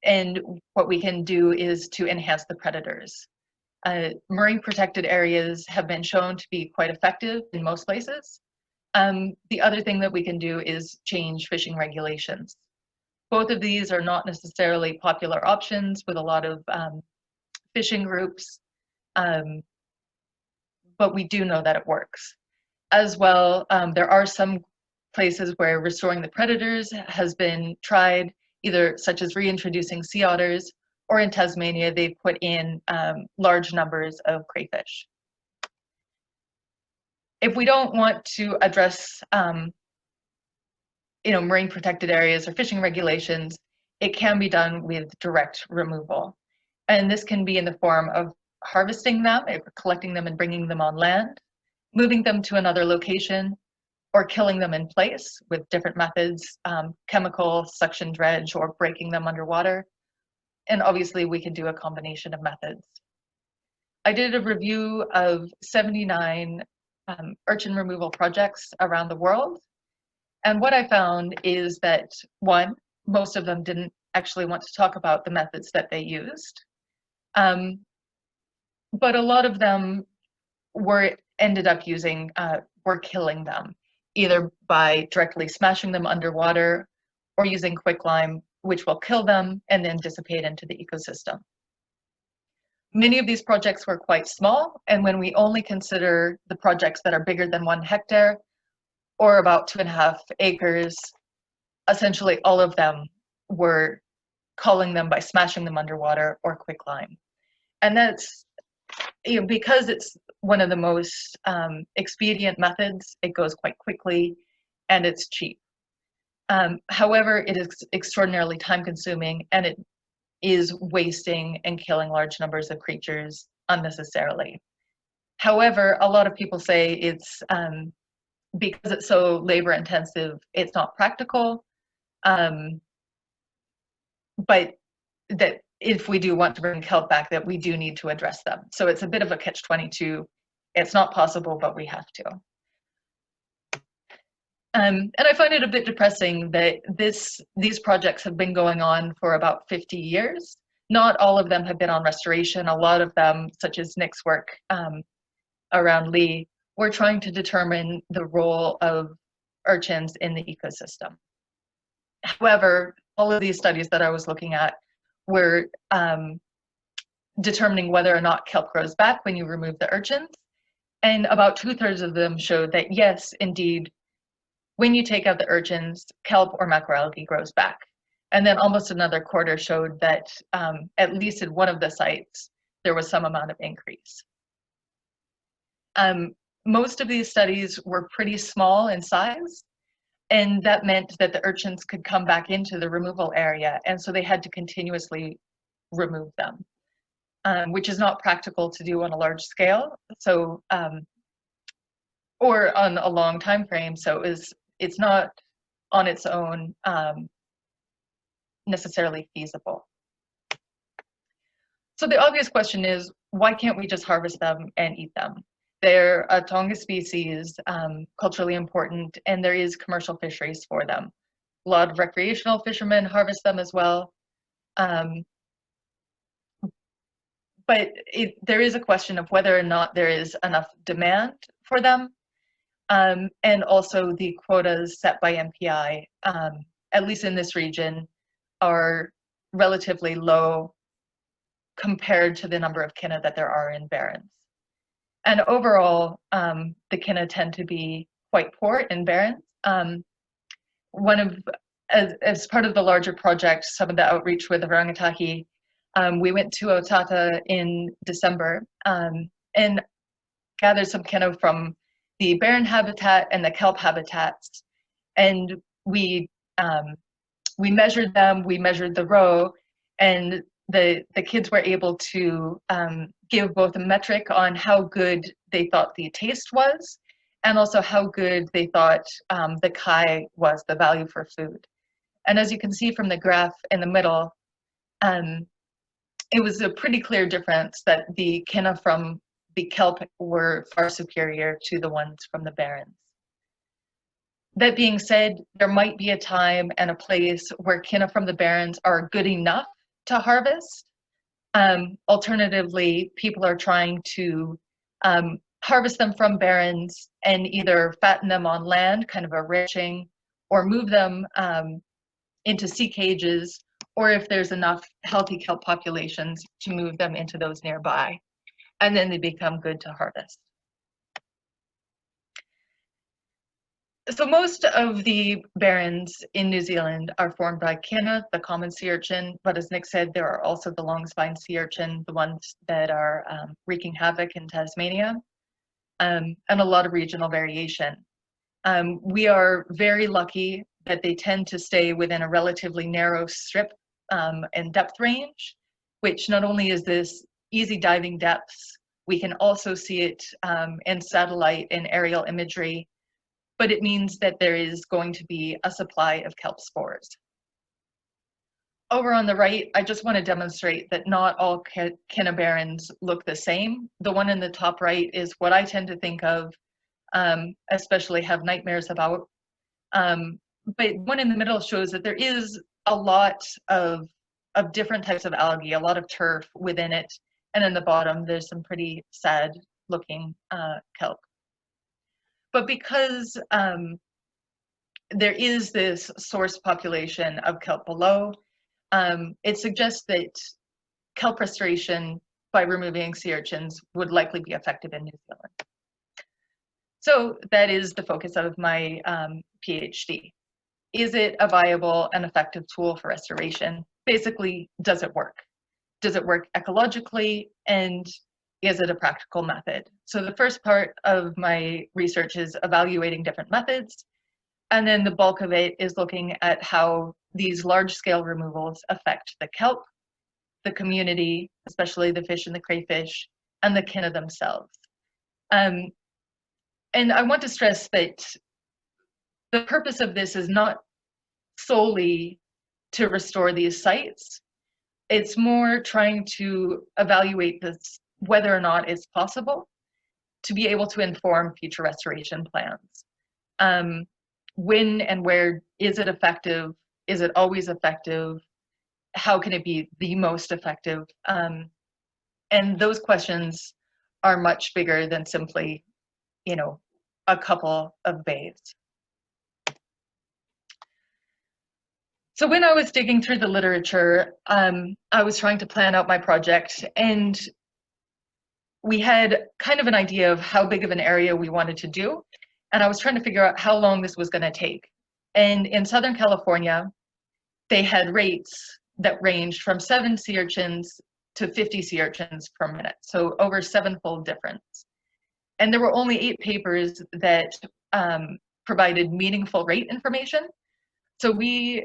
And what we can do is to enhance the predators. Marine protected areas have been shown to be quite effective in most places. The other thing that we can do is change fishing regulations. Both of these are not necessarily popular options with a lot of fishing groups, but we do know that it works. As well, there are some places where restoring the predators has been tried, either such as reintroducing sea otters, or in Tasmania, they've put in large numbers of crayfish. If we don't want to address marine protected areas or fishing regulations, it can be done with direct removal. And this can be in the form of harvesting them, collecting them and bringing them on land, moving them to another location, or killing them in place with different methods, chemical, suction dredge, or breaking them underwater. And obviously we can do a combination of methods. I did a review of 79 urchin removal projects around the world. And what I found is that, one, most of them didn't actually want to talk about the methods that they used. But a lot of them ended up using, were killing them, either by directly smashing them underwater or using quicklime, which will kill them and then dissipate into the ecosystem. Many of these projects were quite small, and when we only consider the projects that are bigger than 1 hectare or about 2.5 acres, essentially all of them were culling them by smashing them underwater or quicklime. And that's, because it's one of the most expedient methods, it goes quite quickly and it's cheap. However, it is extraordinarily time consuming, and it is wasting and killing large numbers of creatures unnecessarily. However, a lot of people say it's because it's so labor intensive, it's not practical. But that if we do want to bring kelp back, that we do need to address them. So it's a bit of a catch-22. It's not possible, but we have to. And I find it a bit depressing that these projects have been going on for about 50 years. Not all of them have been on restoration. A lot of them, such as Nick's work around Lee, were trying to determine the role of urchins in the ecosystem. However, all of these studies that I was looking at were determining whether or not kelp grows back when you remove the urchins. And about 2/3 of them showed that yes, indeed, when you take out the urchins, kelp or macroalgae grows back. And then almost another quarter showed that at least in one of the sites, there was some amount of increase. Most of these studies were pretty small in size, and that meant that the urchins could come back into the removal area, and so they had to continuously remove them, which is not practical to do on a large scale, so or on a long time frame. So it's not on its own necessarily feasible. So the obvious question is, why can't we just harvest them and eat them? They're a Tonga species, culturally important, and there is commercial fisheries for them. A lot of recreational fishermen harvest them as well. But there is a question of whether or not there is enough demand for them, and also the quotas set by MPI, at least in this region, are relatively low compared to the number of kina that there are in Barrens. And overall, the kina tend to be quite poor in Barrens. As part of the larger project, some of the outreach with the Rangatahi, we went to Otata in December and gathered some kina from the Barren habitat and the kelp habitats. And we measured them, we measured the row, and the kids were able to give both a metric on how good they thought the taste was, and also how good they thought the kai was, the value for food. And as you can see from the graph in the middle, it was a pretty clear difference that the kina from the kelp were far superior to the ones from the Barrens. That being said, there might be a time and a place where kina from the Barrens are good enough to harvest. Alternatively, people are trying to harvest them from Barrens and either fatten them on land, kind of a ranching, or move them into sea cages, or if there's enough healthy kelp populations, to move them into those nearby, and then they become good to harvest. So most of the Barrens in New Zealand are formed by kina, the common sea urchin, but as Nick said, there are also the long-spined sea urchin, the ones that are wreaking havoc in Tasmania, and a lot of regional variation. We are very lucky that they tend to stay within a relatively narrow strip and depth range, which not only is this easy diving depths, we can also see it in satellite and aerial imagery, but it means that there is going to be a supply of kelp spores. Over on the right, I just want to demonstrate that not all Kinabarans look the same. The one in the top right is what I tend to think of, especially have nightmares about. But one in the middle shows that there is a lot of different types of algae, a lot of turf within it. And in the bottom, there's some pretty sad looking kelp. But because there is this source population of kelp below, it suggests that kelp restoration by removing sea urchins would likely be effective in New Zealand. So that is the focus of my PhD. Is it a viable and effective tool for restoration? Basically, does it work? Does it work ecologically, and is it a practical method? So the first part of my research is evaluating different methods, and then the bulk of it is looking at how these large-scale removals affect the kelp, the community, especially the fish and the crayfish, and the kina themselves. And I want to stress that the purpose of this is not solely to restore these sites. It's more trying to evaluate this, whether or not it's possible to be able to inform future restoration plans. When and where is it effective? Is it always effective? How can it be the most effective? And those questions are much bigger than simply, you know, a couple of bays. So when I was digging through the literature, I was trying to plan out my project, and we had kind of an idea of how big of an area we wanted to do, and I was trying to figure out how long this was going to take. And in Southern California, they had rates that ranged from 7 sea urchins to 50 sea urchins per minute, so over 7-fold difference. And there were only 8 papers that provided meaningful rate information. So we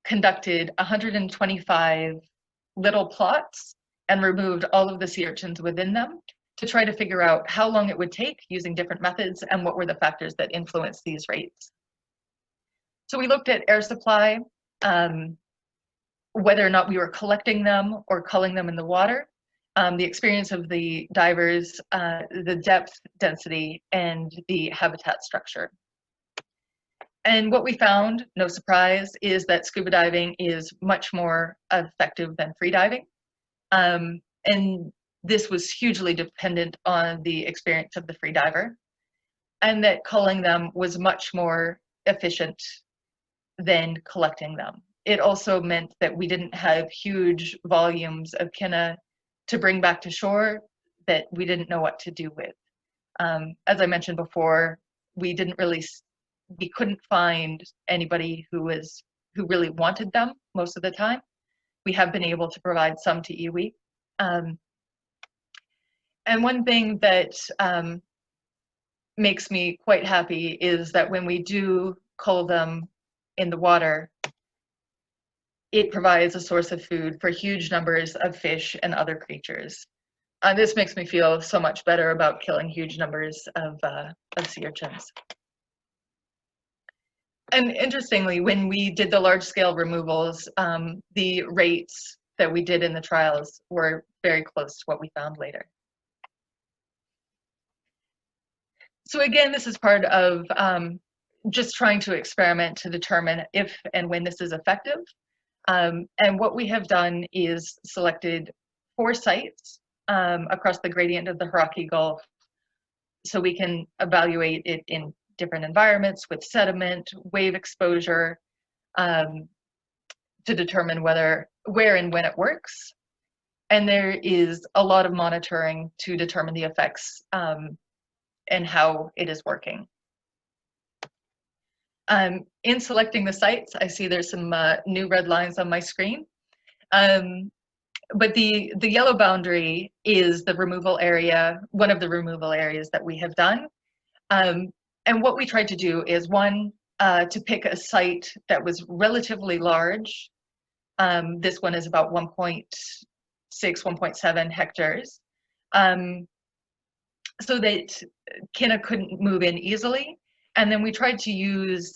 conducted 125 little plots and removed all of the sea urchins within them to try to figure out how long it would take using different methods and what were the factors that influenced these rates. So we looked at air supply, whether or not we were collecting them or culling them in the water, the experience of the divers, the depth, density, and the habitat structure. And what we found, no surprise, is that scuba diving is much more effective than free diving. And this was hugely dependent on the experience of the free diver, and that culling them was much more efficient than collecting them. It also meant that we didn't have huge volumes of kina to bring back to shore that we didn't know what to do with. As I mentioned before, we couldn't find anybody who really wanted them most of the time. We have been able to provide some to iwi. And one thing that makes me quite happy is that when we do cull them in the water, it provides a source of food for huge numbers of fish and other creatures. This makes me feel so much better about killing huge numbers of sea urchins. And interestingly, when we did the large-scale removals, the rates that we did in the trials were very close to what we found later. So again, this is part of just trying to experiment to determine if and when this is effective. And what we have done is selected 4 sites across the gradient of the Hauraki Gulf, so we can evaluate it in different environments with sediment, wave exposure, to determine where and when it works. And there is a lot of monitoring to determine the effects and how it is working. In selecting the sites, I see there's some new red lines on my screen. But the yellow boundary is the removal area, one of the removal areas that we have done. And what we tried to do is, one, to pick a site that was relatively large. This one is about 1.6, 1.7 hectares. So that kina couldn't move in easily. And then we tried to use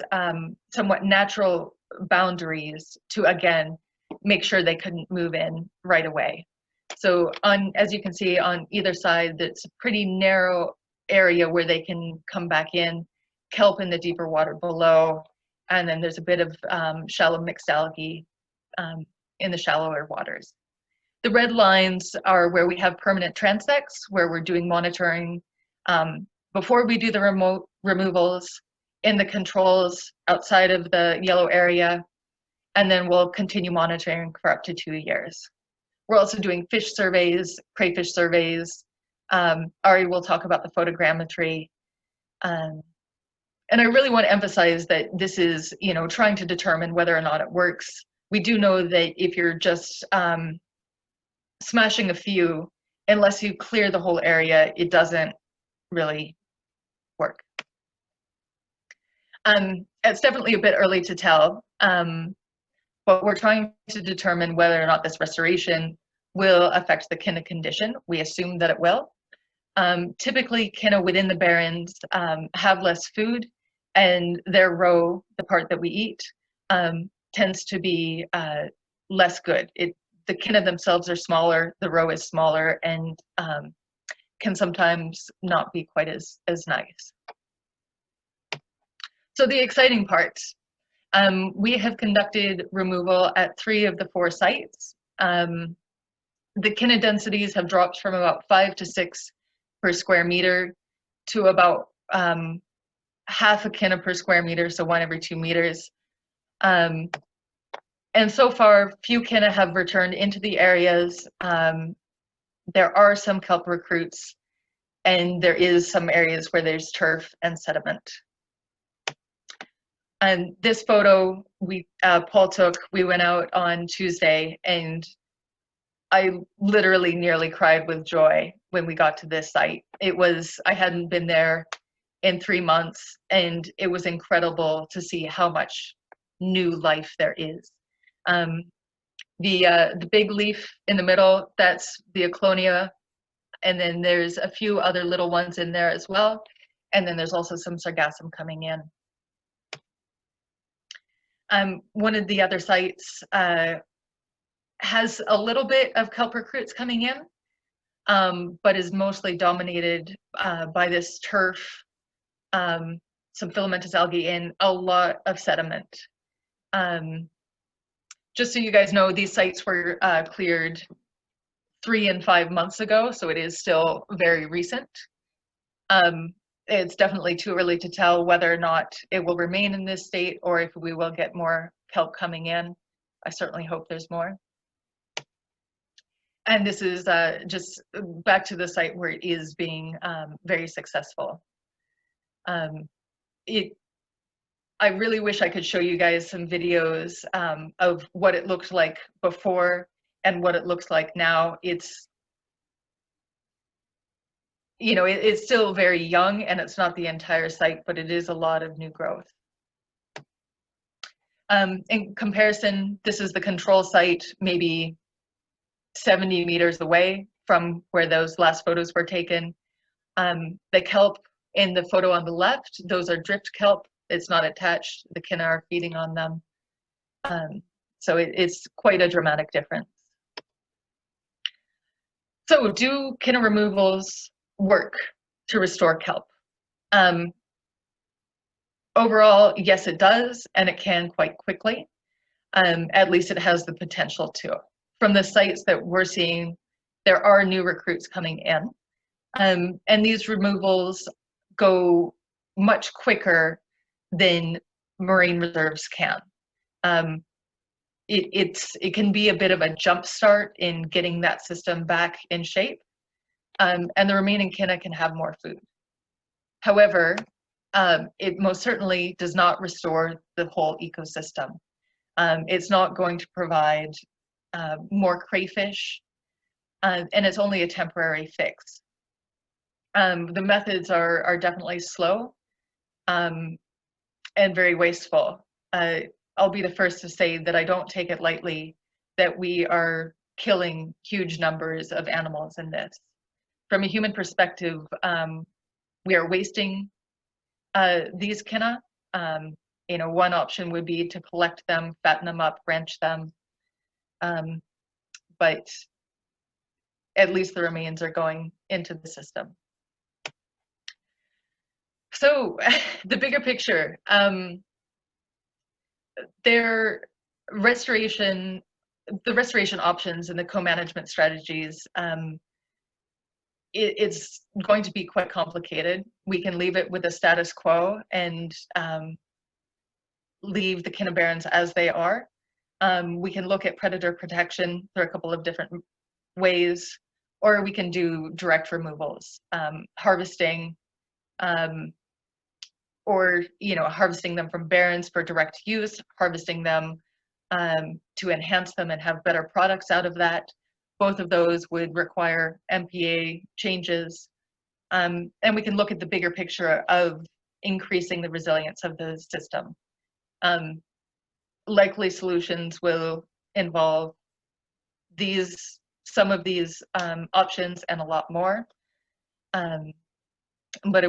somewhat natural boundaries to, again, make sure they couldn't move in right away. So as you can see on either side, it's a pretty narrow area where they can come back in, kelp in the deeper water below, and then there's a bit of shallow mixed algae in the shallower waters. The red lines are where we have permanent transects, where we're doing monitoring before we do the remote removals, in the controls outside of the yellow area, and then we'll continue monitoring for up to 2 years. We're also doing fish surveys, crayfish surveys. Arie will talk about the photogrammetry. And I really want to emphasize that this is, trying to determine whether or not it works. We do know that if you're just smashing a few, unless you clear the whole area, it doesn't really work. It's definitely a bit early to tell, but we're trying to determine whether or not this restoration will affect the kina condition. We assume that it will. Typically, Kina within the Barrens have less food, and their roe, the part that we eat, tends to be less good. The Kina themselves are smaller, the roe is smaller, and can sometimes not be quite as nice. So the exciting part, we have conducted removal at 3 of the 4 sites. The Kina densities have dropped from about 5 to 6 per square meter to about half a Kina per square meter, so 1 every 2 meters. And so far, few Kina have returned into the areas. There are some kelp recruits, and there is some areas where there's turf and sediment. And this photo Paul took, we went out on Tuesday, and I literally nearly cried with joy when we got to this site. I hadn't been there in 3 months, and it was incredible to see how much new life there is. The big leaf in the middle, that's the Aclonia, and then there's a few other little ones in there as well, and then there's also some sargassum coming in. One of the other sites has a little bit of kelp recruits coming in, but is mostly dominated by this turf, some filamentous algae, and a lot of sediment. Just so you guys know, these sites were cleared 3 and 5 months ago, so it is still very recent. It's definitely too early to tell whether or not it will remain in this state or if we will get more kelp coming in. I certainly hope there's more. And this is just back to the site where it is being very successful. I really wish I could show you guys some videos of what it looked like before and what it looks like now. It's, you know, it's still very young, and it's not the entire site, but it is a lot of new growth. In comparison, this is the control site, maybe 70 meters away from where those last photos were taken. The kelp in the photo on the left, those are drift kelp. It's not attached. The Kina are feeding on them. So it's quite a dramatic difference. So do Kina removals work to restore kelp? Overall, yes, it does, and it can quite quickly. At least it has the potential to. From the sites that we're seeing, there are new recruits coming in. And these removals go much quicker than marine reserves can. It can be a bit of a jump start in getting that system back in shape, and the remaining Kina can have more food. However, it most certainly does not restore the whole ecosystem. It's not going to provide more crayfish, and it's only a temporary fix. The methods are definitely slow and very wasteful. I'll be the first to say that I don't take it lightly that we are killing huge numbers of animals in this. From a human perspective, we are wasting these Kina. You know, one option would be to collect them, fatten them up, ranch them, but at least the remains are going into the system. So the bigger picture, the restoration options and the co-management strategies, it's going to be quite complicated. We can leave it with a status quo and leave the Kinabarans as they are. We can look at predator protection through a couple of different ways, or we can do direct removals, harvesting, or harvesting them from barrens for direct use, harvesting them to enhance them and have better products out of that. Both of those would require MPA changes, and we can look at the bigger picture of increasing the resilience of the system. Likely solutions will involve some of these options and a lot more. But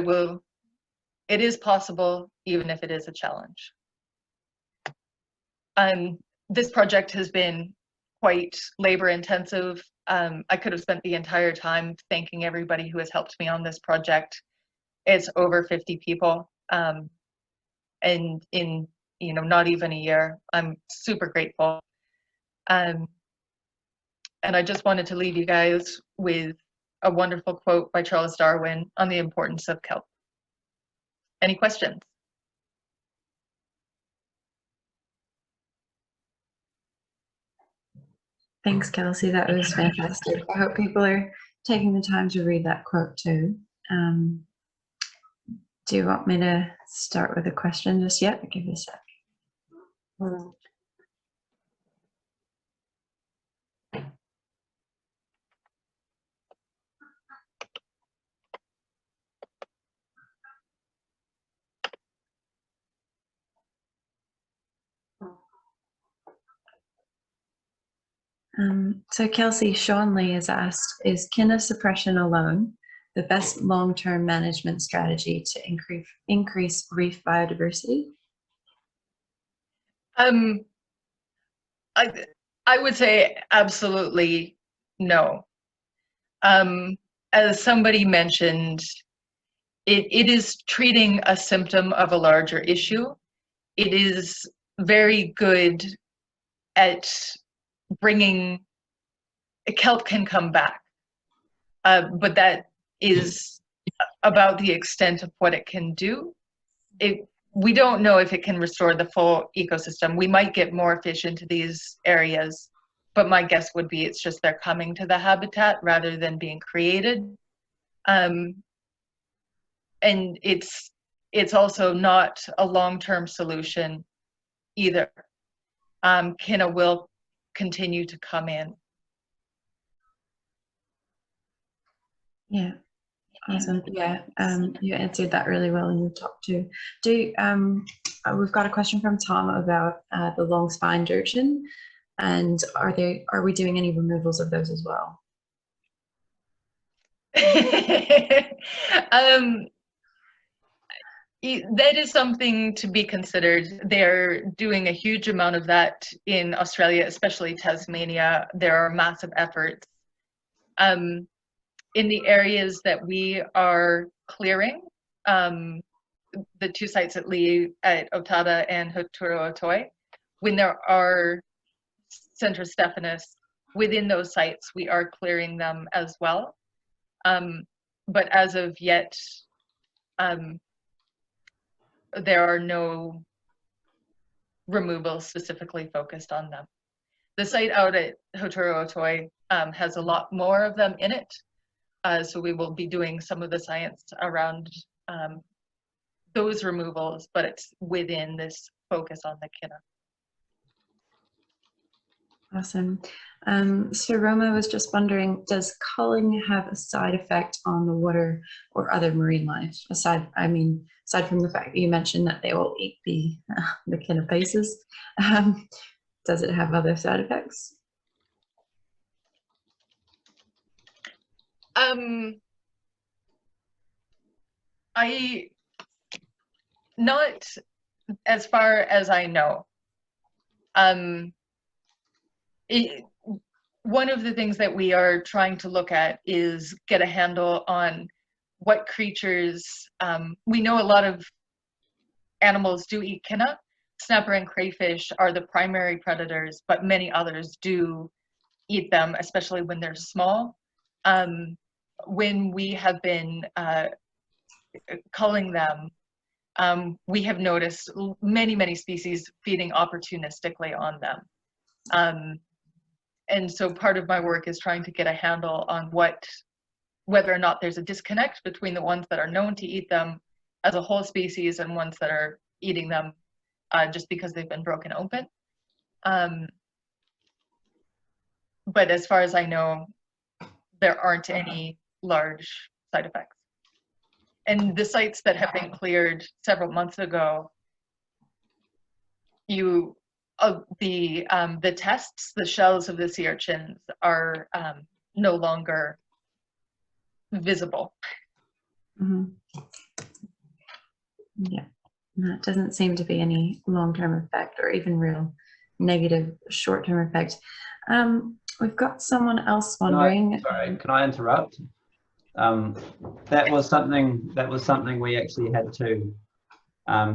it is possible, even if it is a challenge. This project has been quite labor intensive. I could have spent the entire time thanking everybody who has helped me on this project. It's over 50 people, and in not even a year. I'm super grateful. And I just wanted to leave you guys with a wonderful quote by Charles Darwin on the importance of kelp. Any questions? Thanks, Kelsey. That was fantastic. I hope people are taking the time to read that quote too. Do you want me to start with a question just yet? I'll give you a sec. So Kelsey, Sean Lee has asked, is Kina suppression alone the best long-term management strategy to increase reef biodiversity? I would say absolutely no. As somebody mentioned, it is treating a symptom of a larger issue. It is very good at bringing, kelp can come back, but that is about the extent of what it can do. We don't know if it can restore the full ecosystem. We might get more fish into these areas, but my guess would be it's just they're coming to the habitat rather than being created. And it's also not a long-term solution either. Kina will continue to come in. Yeah, awesome. Yeah, you answered that really well in your talk too. We've got a question from Tom about the long-spined urchin, and are we doing any removals of those as well? That is something to be considered. They're doing a huge amount of that in Australia, especially Tasmania. There are massive efforts. In the areas that we are clearing, the two sites at Otada and Hauturootoi, when there are Centra Stephanus within those sites, we are clearing them as well. But as of yet, there are no removals specifically focused on them. The site out at Hauturootoi has a lot more of them in it, so we will be doing some of the science around those removals, but it's within this focus on the Kina. Awesome. So Roma was just wondering, does culling have a side effect on the water or other marine life? Aside from the fact that you mentioned that they will eat the Kinabaran, does it have other side effects? Not as far as I know. One of the things that we are trying to look at is get a handle on what creatures, we know a lot of animals do eat Kina. Snapper and crayfish are the primary predators, but many others do eat them, especially when they're small. When we have been culling them, we have noticed many species feeding opportunistically on them. And so part of my work is trying to get a handle on whether or not there's a disconnect between the ones that are known to eat them as a whole species and ones that are eating them just because they've been broken open. But as far as I know, there aren't any large side effects. And the sites that have been cleared several months ago, the tests, the shells of the sea urchins are no longer visible. Mhm. Yeah, that doesn't seem to be any long-term effect or even real negative short-term effect. We've got someone else wondering. Can I interrupt? That was something we actually had to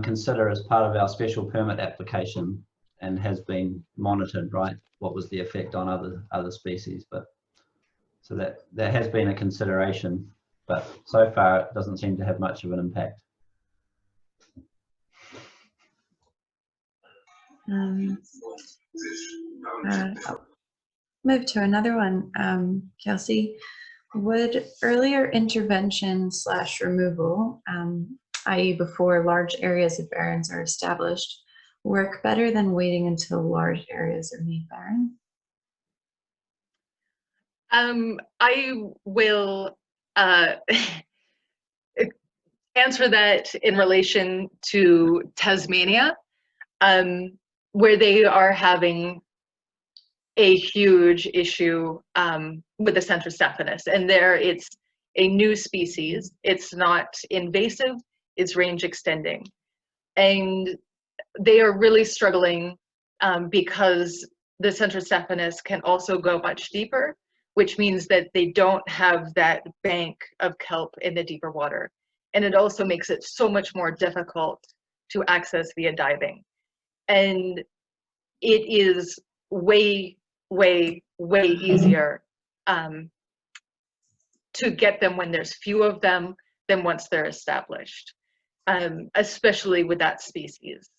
consider as part of our special permit application, and has been monitored, right? What was the effect on other species? But so that has been a consideration, but so far it doesn't seem to have much of an impact. I'll move to another one. Kelsey, would earlier intervention / removal, i.e. before large areas of barrens are established, work better than waiting until large areas are made barren? I will answer that in relation to Tasmania, where they are having a huge issue with the Central staphylos, and there it's a new species. It's not invasive, it's range extending, and they are really struggling because the Central staphylos can also go much deeper, which means that they don't have that bank of kelp in the deeper water, and it also makes it so much more difficult to access via diving. And it is way easier to get them when there's few of them than once they're established, especially with that species.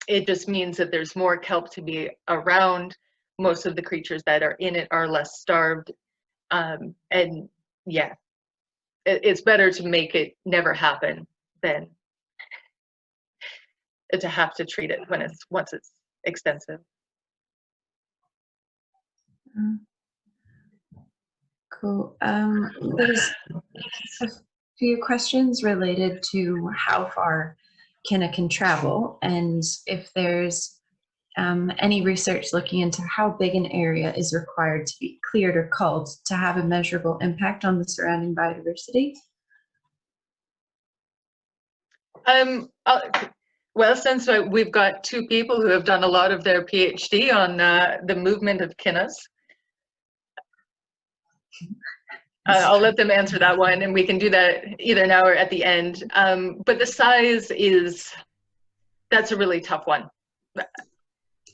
It just means that there's more kelp to be around. Most of the creatures that are in it are less starved, and yeah, it's better to make it never happen than to have to treat it when once it's extensive. Cool. There's a few questions related to how far Kina can travel, and if there's any research looking into how big an area is required to be cleared or culled to have a measurable impact on the surrounding biodiversity. Well, since we've got two people who have done a lot of their PhD on the movement of Kinas, I'll let them answer that one, and we can do that either now or at the end. But the size that's a really tough one.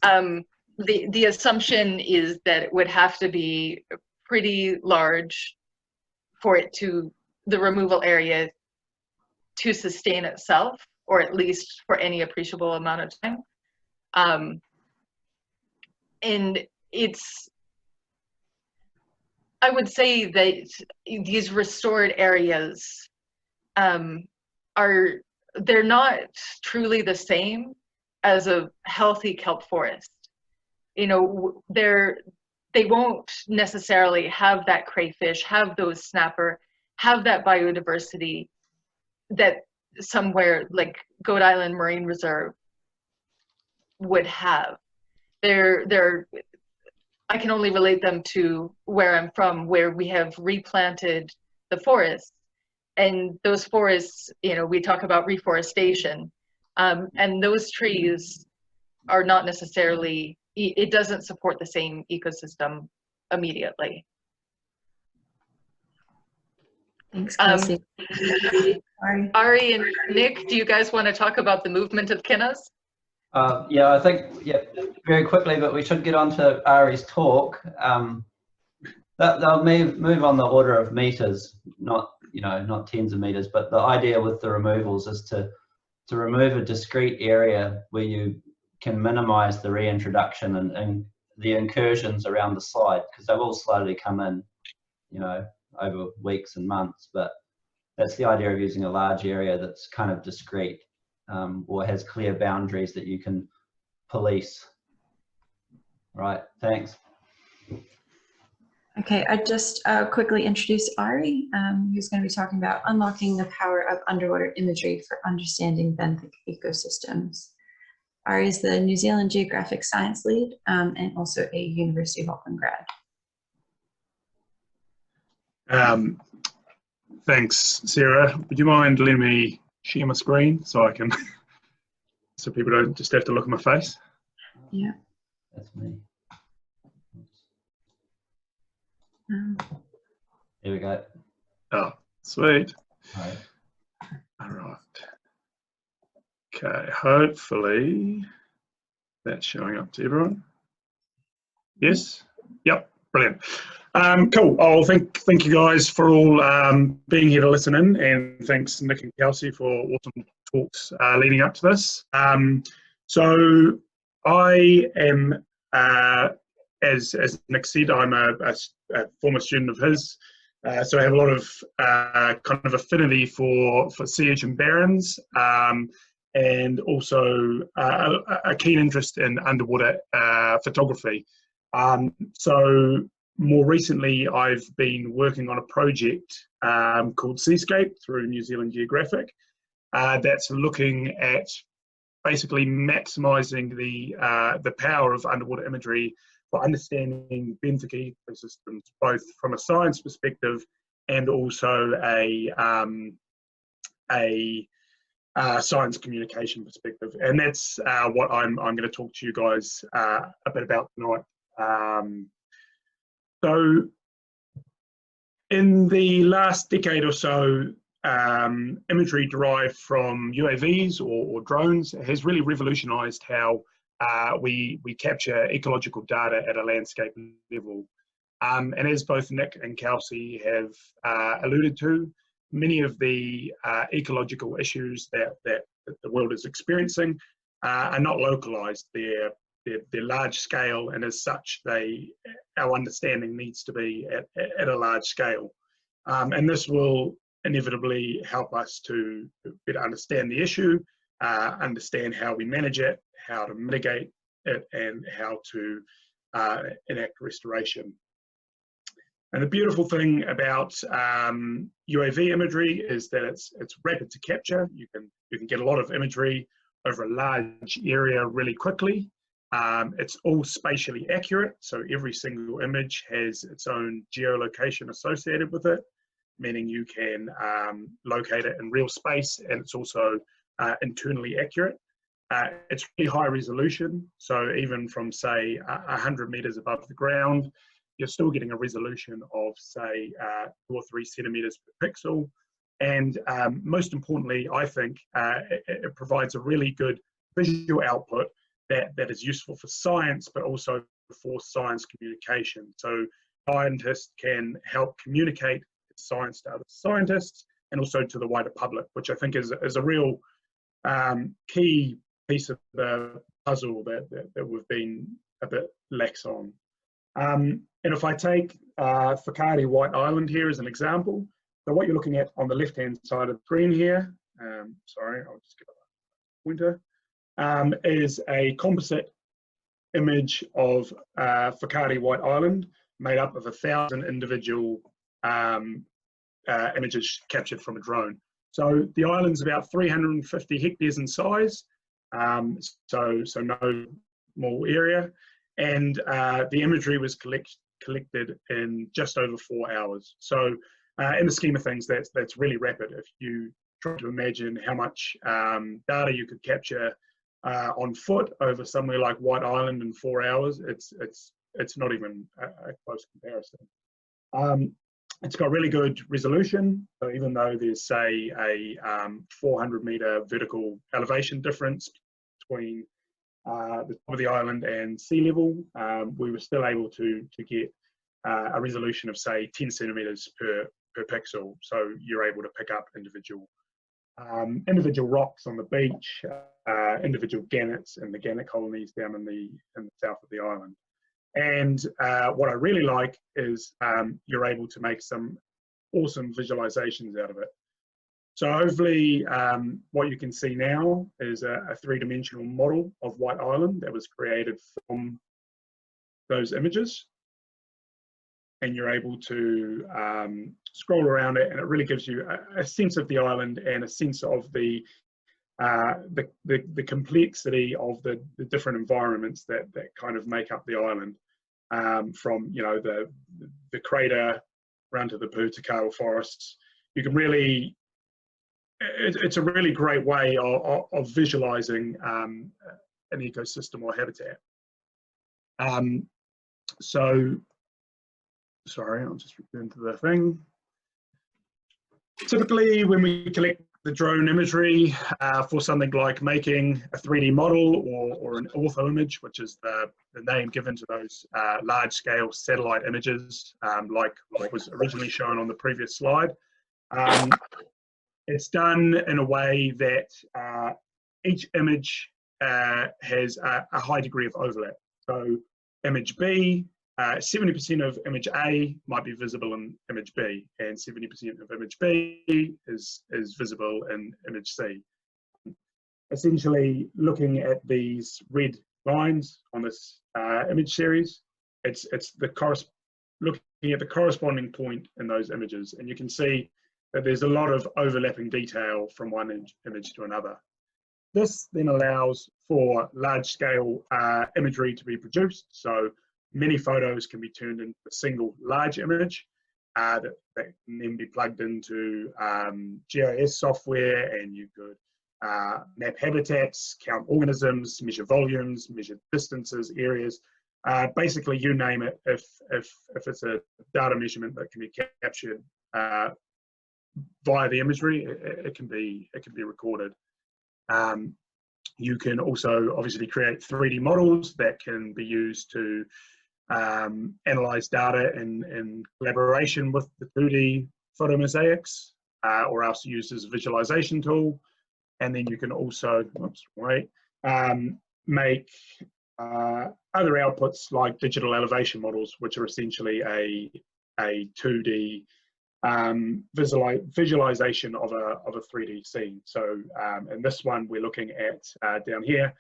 The assumption is that it would have to be pretty large for it the removal area to sustain itself, or at least for any appreciable amount of time. And I would say that these restored areas they're not truly the same as a healthy kelp forest. You know, they won't necessarily have that crayfish, have those snapper, have that biodiversity that somewhere like Goat Island Marine Reserve would have. I can only relate them to where I'm from, where we have replanted the forests, and those forests, you know, we talk about reforestation, and those trees are not necessarily, it doesn't support the same ecosystem immediately. Thanks, Kelsey. Arie and Nick, do you guys want to talk about the movement of Kinas? Yeah, I think, yeah, very quickly, but we should get on to Arie's talk. They'll move on the order of meters, not tens of meters, but the idea with the removals is to remove a discrete area where you can minimize the reintroduction and the incursions around the side, because they will slowly come in, you know, over weeks and months. But that's the idea of using a large area that's kind of discrete, or has clear boundaries that you can police. Right, thanks. Okay, I just quickly introduce Arie, who's going to be talking about unlocking the power of underwater imagery for understanding benthic ecosystems. Arie is the New Zealand Geographic Science Lead and also a University of Auckland grad. Thanks, Sarah. Would you mind letting me share my screen so I can, so people don't just have to look at my face? Yeah. That's me. There we go. Oh, sweet. All right. All right. Okay, hopefully that's showing up to everyone. Yes? Yep, brilliant. Cool. Oh, thank you guys for all being here to listen in, and thanks Nick and Kelsey for awesome talks leading up to this. So I am, as Nick said, I'm a former student of his, so I have a lot of kind of affinity for sea urchin barrens, and also a keen interest in underwater photography. So more recently, I've been working on a project called Seascape through New Zealand Geographic that's looking at basically maximising the power of underwater imagery for understanding benthic ecosystems, both from a science perspective and also a science communication perspective. And that's what I'm going to talk to you guys a bit about tonight. So in the last decade or so, imagery derived from UAVs or drones has really revolutionized how we capture ecological data at a landscape level. And as both Nick and Kelsey have alluded to, many of the ecological issues that the world is experiencing are not localized. They're large scale, and as such, our understanding needs to be at a large scale. And this will inevitably help us to better understand the issue, understand how we manage it, how to mitigate it, and how to enact restoration. And the beautiful thing about UAV imagery is that it's rapid to capture. You can get a lot of imagery over a large area really quickly. It's all spatially accurate, so every single image has its own geolocation associated with it, meaning you can locate it in real space, and it's also internally accurate. It's really high resolution, so even from say 100 meters above the ground, you're still getting a resolution of say 2 or 3 centimeters per pixel. And most importantly, I think it provides a really good visual output that is useful for science, but also for science communication. So scientists can help communicate science to other scientists and also to the wider public, which I think is a real key piece of the puzzle that we've been a bit lax on. And if I take Hauraki White Island here as an example, so what you're looking at on the left-hand side of the screen here, sorry, I'll just give it a pointer, is a composite image of Hauraki White Island made up of 1,000 individual images captured from a drone. So the island's about 350 hectares in size, so no small area, and the imagery was collected in just over 4 hours. So in the scheme of things, that's really rapid. If you try to imagine how much data you could capture on foot over somewhere like White Island in 4 hours, it's not even a close comparison. It's got really good resolution, so even though there's say a 400-meter vertical elevation difference between the top of the island and sea level, we were still able to get a resolution of say 10 centimeters per pixel. So you're able to pick up individual rocks on the beach, individual gannets and the gannet colonies down in the south of the island. And what I really like is you're able to make some awesome visualizations out of it. So hopefully what you can see now is a three-dimensional model of White Island that was created from those images. And you're able to scroll around it, and it really gives you a sense of the island and a sense of the complexity of the different environments that kind of make up the island, from the crater around to the Pūtekau forests, you can really, it's a really great way of visualizing an ecosystem or habitat. So, sorry, I'll just return to the thing. Typically, when we collect the drone imagery for something like making a 3D model or an ortho image, which is the name given to those large-scale satellite images, like was originally shown on the previous slide, it's done in a way that each image has a high degree of overlap. So image B, 70% of image A might be visible in image B, and 70% of image B is visible in image C. Essentially, looking at these red lines on this image series, it's looking at the corresponding point in those images, and you can see that there's a lot of overlapping detail from one image to another. This then allows for large-scale imagery to be produced. So many photos can be turned into a single large image that can then be plugged into GIS software, and you could map habitats, count organisms, measure volumes, measure distances, areas. Basically, you name it. If it's a data measurement that can be captured via the imagery, it can be recorded. You can also obviously create 3D models that can be used to analyze data in collaboration with the 2D photomosaics, or else used as a visualization tool. And then you can also, make other outputs like digital elevation models, which are essentially a 2D visualization of a 3D scene. So in this one, we're looking at down here,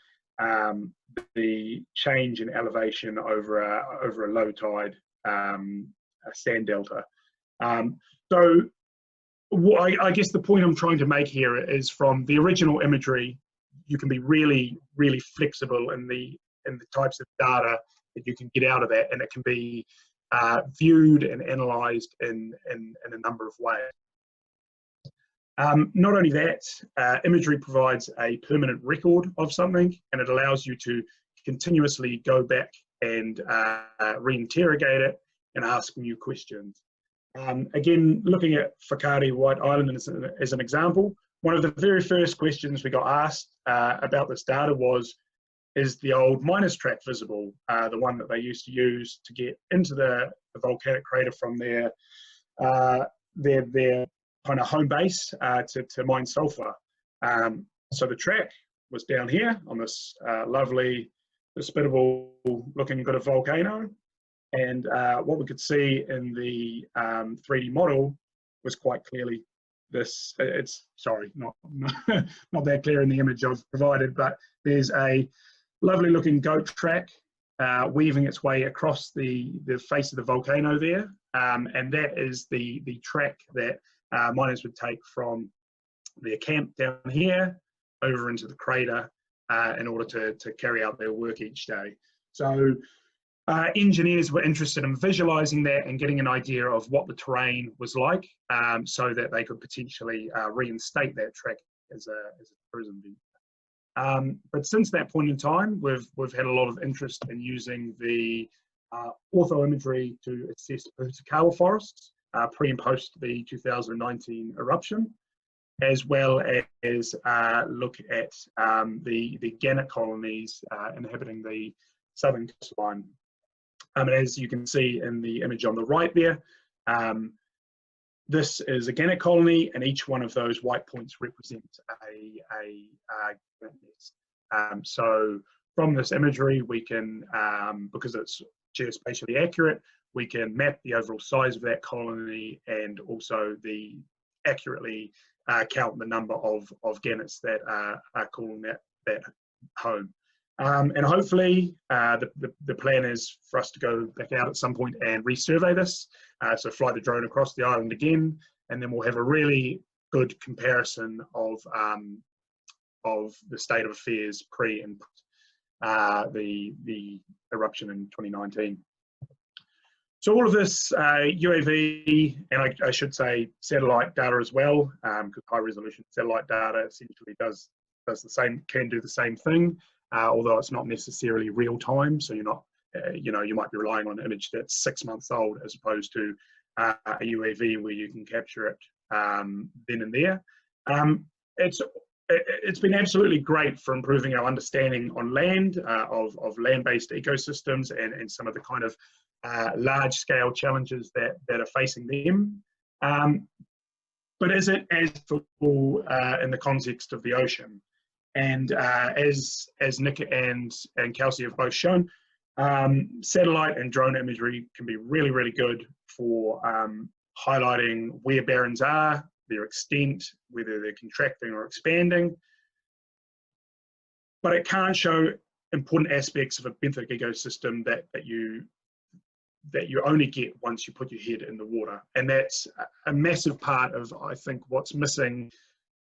the change in elevation over a low tide sand delta. So I guess the point I'm trying to make here is, from the original imagery, you can be really flexible in the types of data that you can get out of that, and it can be viewed and analysed in a number of ways. Not only that, imagery provides a permanent record of something, and it allows you to continuously go back and reinterrogate it and ask new questions. Again, looking at Whakaari White Island as an example, one of the very first questions we got asked about this data was, is the old miners track visible, the one that they used to use to get into the volcanic crater from their kind of home base to mine sulfur. So the track was down here on this lovely, hospitable looking bit of volcano. And what we could see in the 3D model was quite clearly this. It's, sorry, not that clear in the image I've provided, but there's a lovely looking goat track weaving its way across the face of the volcano there, and that is the track that miners would take from their camp down here over into the crater in order to carry out their work each day. So engineers were interested in visualizing that and getting an idea of what the terrain was like, so that they could potentially reinstate that track as a tourism venue. But since that point in time, we've had a lot of interest in using the ortho imagery to assess Pūtekau forests pre and post the 2019 eruption, as well as look at the gannet colonies inhabiting the southern coastline. And as you can see in the image on the right there, this is a gannet colony, and each one of those white points represents a gannet nest. So from this imagery, we can, because it's geospatially accurate, we can map the overall size of that colony and also accurately count the number of gannets that are calling that home. And hopefully the plan is for us to go back out at some point and resurvey this, so fly the drone across the island again, and then we'll have a really good comparison of the state of affairs pre and the eruption in 2019. So all of this UAV, and I should say satellite data as well, because high resolution satellite data essentially does the same, can do the same thing, although it's not necessarily real time. So you're not, you might be relying on an image that's 6 months old as opposed to a UAV where you can capture it then and there. It's been absolutely great for improving our understanding on land of land-based ecosystems and some of the kind of large-scale challenges that are facing them. But is it as fruitful in the context of the ocean? And as Nick and Kelsey have both shown, satellite and drone imagery can be really, really good for highlighting where barrens are, their extent, whether they're contracting or expanding. But it can't show important aspects of a benthic ecosystem that you only get once you put your head in the water. And that's a massive part of, I think, what's missing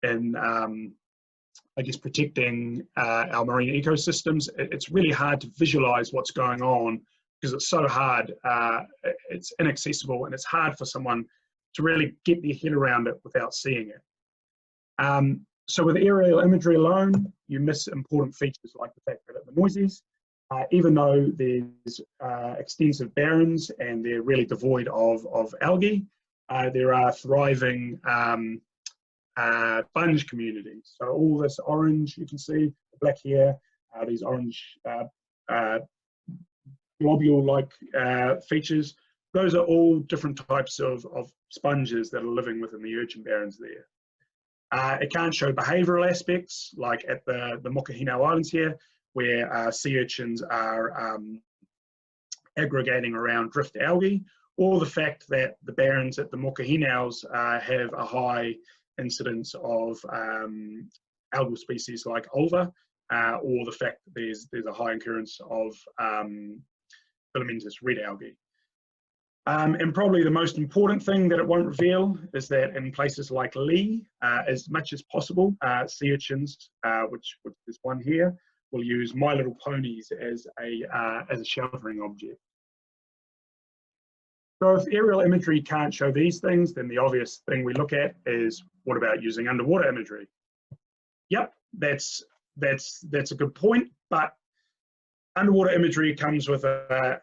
in, I guess, protecting our marine ecosystems. It's really hard to visualize what's going on because it's so hard, it's inaccessible, and it's hard for someone to really get their head around it without seeing it. So with aerial imagery alone, you miss important features like the fact that the noises, even though there's extensive barrens and they're really devoid of algae, there are thriving sponge communities. So all this orange, you can see, the black here, these orange globule-like features, those are all different types of sponges that are living within the Urchin Barrens there. It can't show behavioural aspects, like at the Mokohinau Islands here, where sea urchins are aggregating around drift algae, or the fact that the barrens at the Mokohinau's have a high incidence of algal species like ulva, or the fact that there's a high occurrence of filamentous red algae. And probably the most important thing that it won't reveal is that in places like Lee, as much as possible, sea urchins, which is one here, will use My Little Ponies as a sheltering object. So if aerial imagery can't show these things, then the obvious thing we look at is, what about using underwater imagery? Yep, that's a good point, but underwater imagery comes with a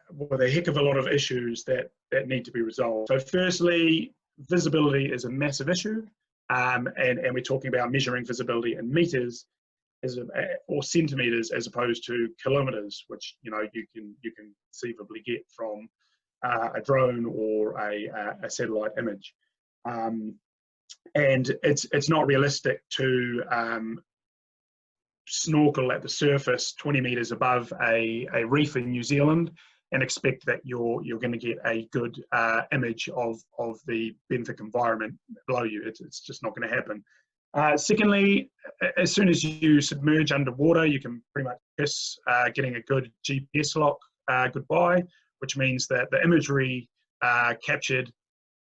heck of a lot of issues that need to be resolved. So firstly, visibility is a massive issue, and we're talking about measuring visibility in meters or centimeters as opposed to kilometers, which you can conceivably get from a drone or a satellite image. And it's not realistic to snorkel at the surface 20 meters above a reef in New Zealand and expect that you're going to get a good image of the benthic environment below you. It's just not going to happen. Secondly, as soon as you submerge underwater, you can pretty much kiss getting a good GPS lock goodbye, which means that the imagery captured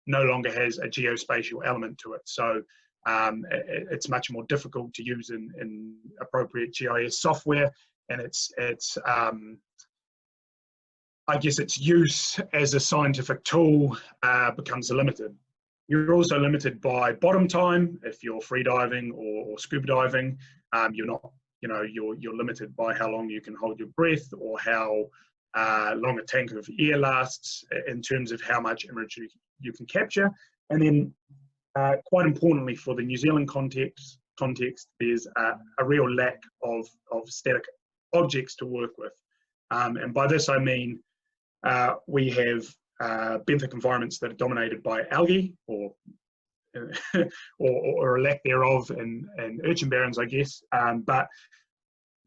no longer has a geospatial element to it. So it's much more difficult to use in appropriate GIS software, and I guess its use as a scientific tool becomes limited. You're also limited by bottom time. If you're free diving or scuba diving, you're limited by how long you can hold your breath or how long a tank of air lasts in terms of how much imagery you can capture. And then quite importantly for the New Zealand context, there's a real lack of static objects to work with. And by this I mean we have benthic environments that are dominated by algae or a lack thereof in Urchin Barrens, I guess. But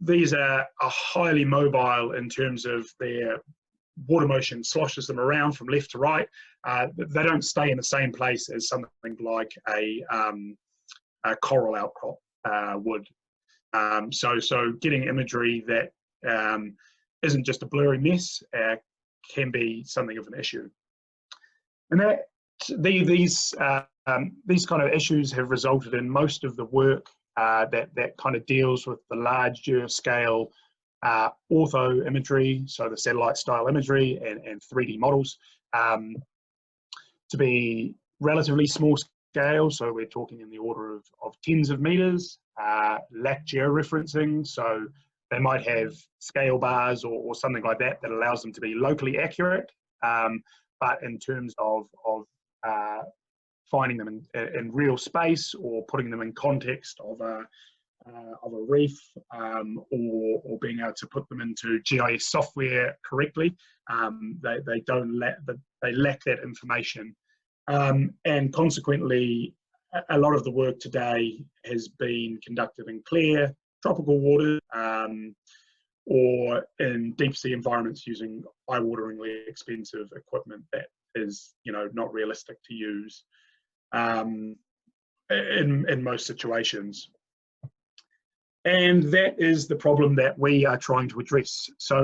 these are highly mobile in terms of their water motion sloshes them around from left to right. They don't stay in the same place as something like a coral outcrop would. So getting imagery that isn't just a blurry mess can be something of an issue. And these kind of issues have resulted in most of the work that kind of deals with the larger scale ortho imagery, so the satellite style imagery and 3D models, to be relatively small scale, so we're talking in the order of tens of meters, lack georeferencing, so they might have scale bars or something like that that allows them to be locally accurate, but in terms of finding them in real space or putting them in context of a reef, or being able to put them into GIS software correctly, they lack that information, and consequently a lot of the work today has been conducted in clear tropical water, or in deep sea environments using eye-wateringly expensive equipment that is, not realistic to use in most situations. And that is the problem that we are trying to address. So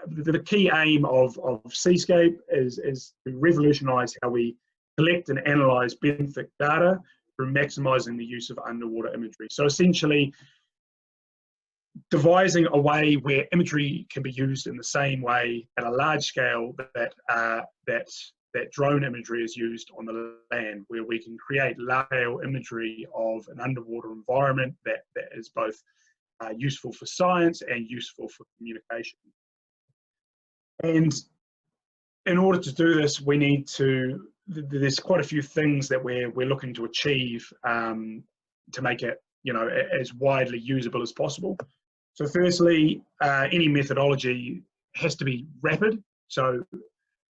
the key aim of Seascape is to revolutionise how we collect and analyse benthic data through maximising the use of underwater imagery. So essentially, devising a way where imagery can be used in the same way at a large scale that drone imagery is used on the land, where we can create large-scale imagery of an underwater environment that is both useful for science and useful for communication. And in order to do this, we need to, there's quite a few things that we're looking to achieve to make it, as widely usable as possible. So firstly, any methodology has to be rapid. So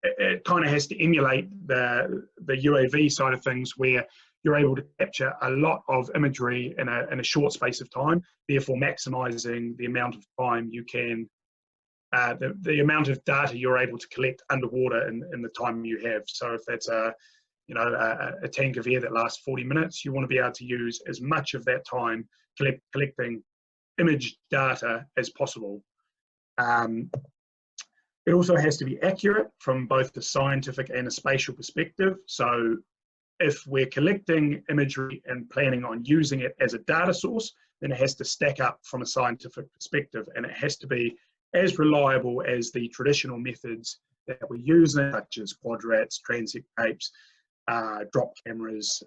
it kind of has to emulate the UAV side of things, where you're able to capture a lot of imagery in a short space of time, therefore maximising the amount of time you can, the amount of data you're able to collect underwater in the time you have. So if that's a tank of air that lasts 40 minutes, you want to be able to use as much of that time collecting image data as possible. It also has to be accurate from both the scientific and a spatial perspective. So if we're collecting imagery and planning on using it as a data source, then it has to stack up from a scientific perspective, and it has to be as reliable as the traditional methods that we're using, such as quadrats, transect tapes, drop cameras,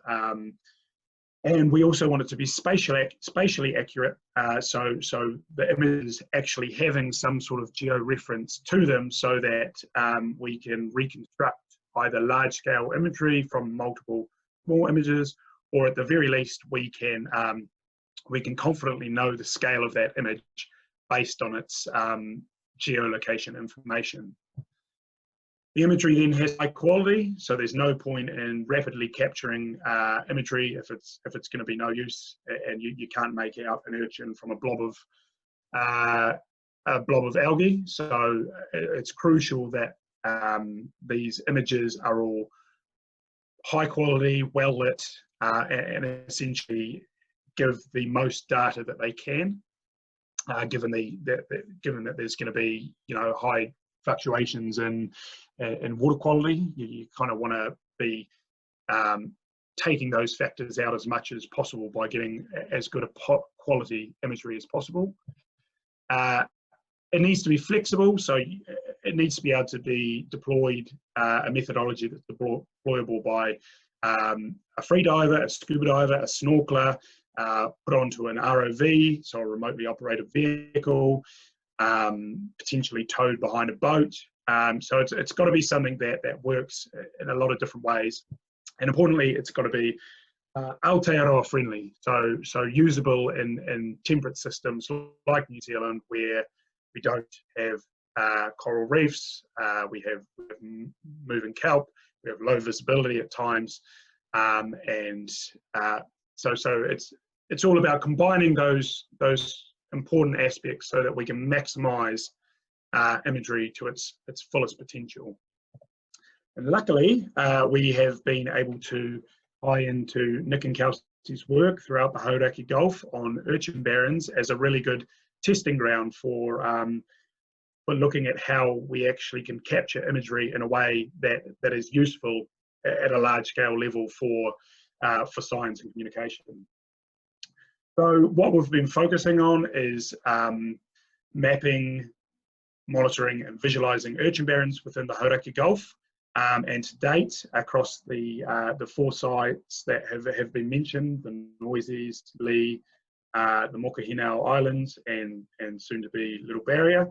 and we also want it to be spatially accurate, so the images actually having some sort of geo-reference to them, so that we can reconstruct either large-scale imagery from multiple small images, or at the very least we can confidently know the scale of that image based on its geolocation information. The imagery then has high quality, so there's no point in rapidly capturing imagery if it's going to be no use, and you can't make out an urchin from a blob of algae. So it's crucial that these images are all high quality, well lit, and essentially give the most data that they can, given that there's going to be high fluctuations in water quality. You kind of want to be taking those factors out as much as possible by getting as good a quality imagery as possible. It needs to be flexible, so it needs to be able to be deployed, a methodology that's deployable by a free diver, a scuba diver, a snorkeler, put onto an ROV, so a remotely operated vehicle, potentially towed behind a boat. So it's got to be something that works in a lot of different ways, and importantly, it's got to be Aotearoa friendly, so usable in temperate systems like New Zealand, where we don't have coral reefs, we have moving kelp, we have low visibility at times, and so it's all about combining those important aspects so that we can maximise imagery to its fullest potential. And luckily, we have been able to tie into Nick and Kelsey's work throughout the Hauraki Gulf on Urchin Barrens as a really good testing ground for looking at how we actually can capture imagery in a way that is useful at a large scale level for science and communication. So what we've been focusing on is mapping, monitoring and visualising Urchin Barrens within the Hauraki Gulf. And to date, across the 4 sites that have been mentioned, the Noises, Lee, the Mokuhinau Islands, and soon to be Little Barrier,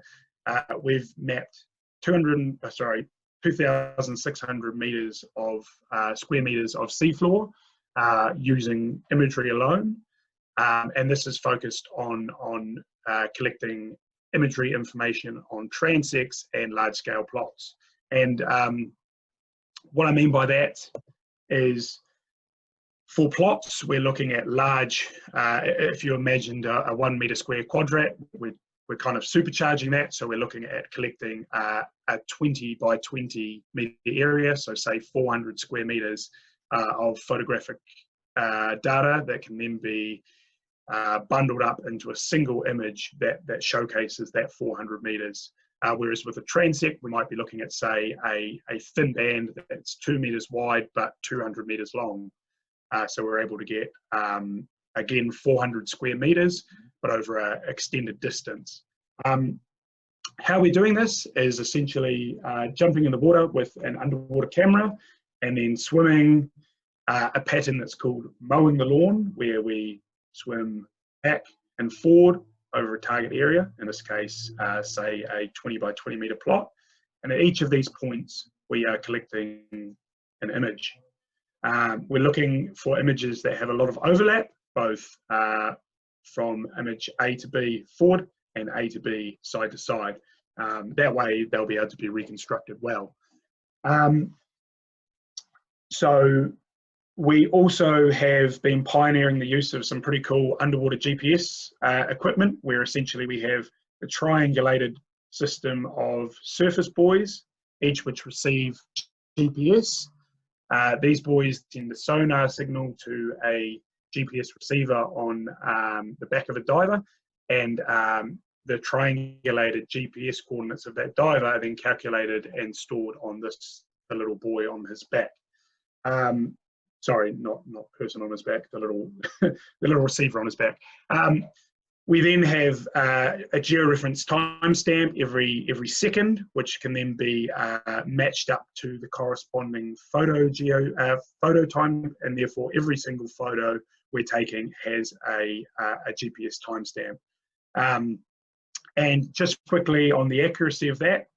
we've mapped 2,600 meters of square meters of seafloor using imagery alone, and this is focused on collecting imagery information on transects and large-scale plots. And what I mean by that is, for plots, we're looking at large, if you imagined a 1 meter square quadrat, we're kind of supercharging that. So we're looking at collecting a 20 by 20 meter area, so say 400 square meters of photographic data that can then be bundled up into a single image that showcases that 400 meters. Whereas with a transect, we might be looking at, say, a thin band that's 2 meters wide but 200 meters long. So we're able to get, again, 400 square meters, but over an extended distance. How we're doing this is essentially jumping in the water with an underwater camera and then swimming a pattern that's called mowing the lawn, where we swim back and forward over a target area, in this case, say a 20 by 20 meter plot. And at each of these points, we are collecting an image. We're looking for images that have a lot of overlap, both from image A to B forward and A to B side to side. That way, they'll be able to be reconstructed well. So we also have been pioneering the use of some pretty cool underwater GPS equipment, where essentially we have a triangulated system of surface buoys, each which receive GPS. These buoys send a sonar signal to a GPS receiver on the back of a diver, and the triangulated GPS coordinates of that diver are then calculated and stored on the little buoy on his back. Sorry, not person on his back, the little the little receiver on his back. We then have a georeference timestamp every second, which can then be matched up to the corresponding photo time, and therefore every single photo we're taking has a GPS timestamp. And just quickly on the accuracy of that,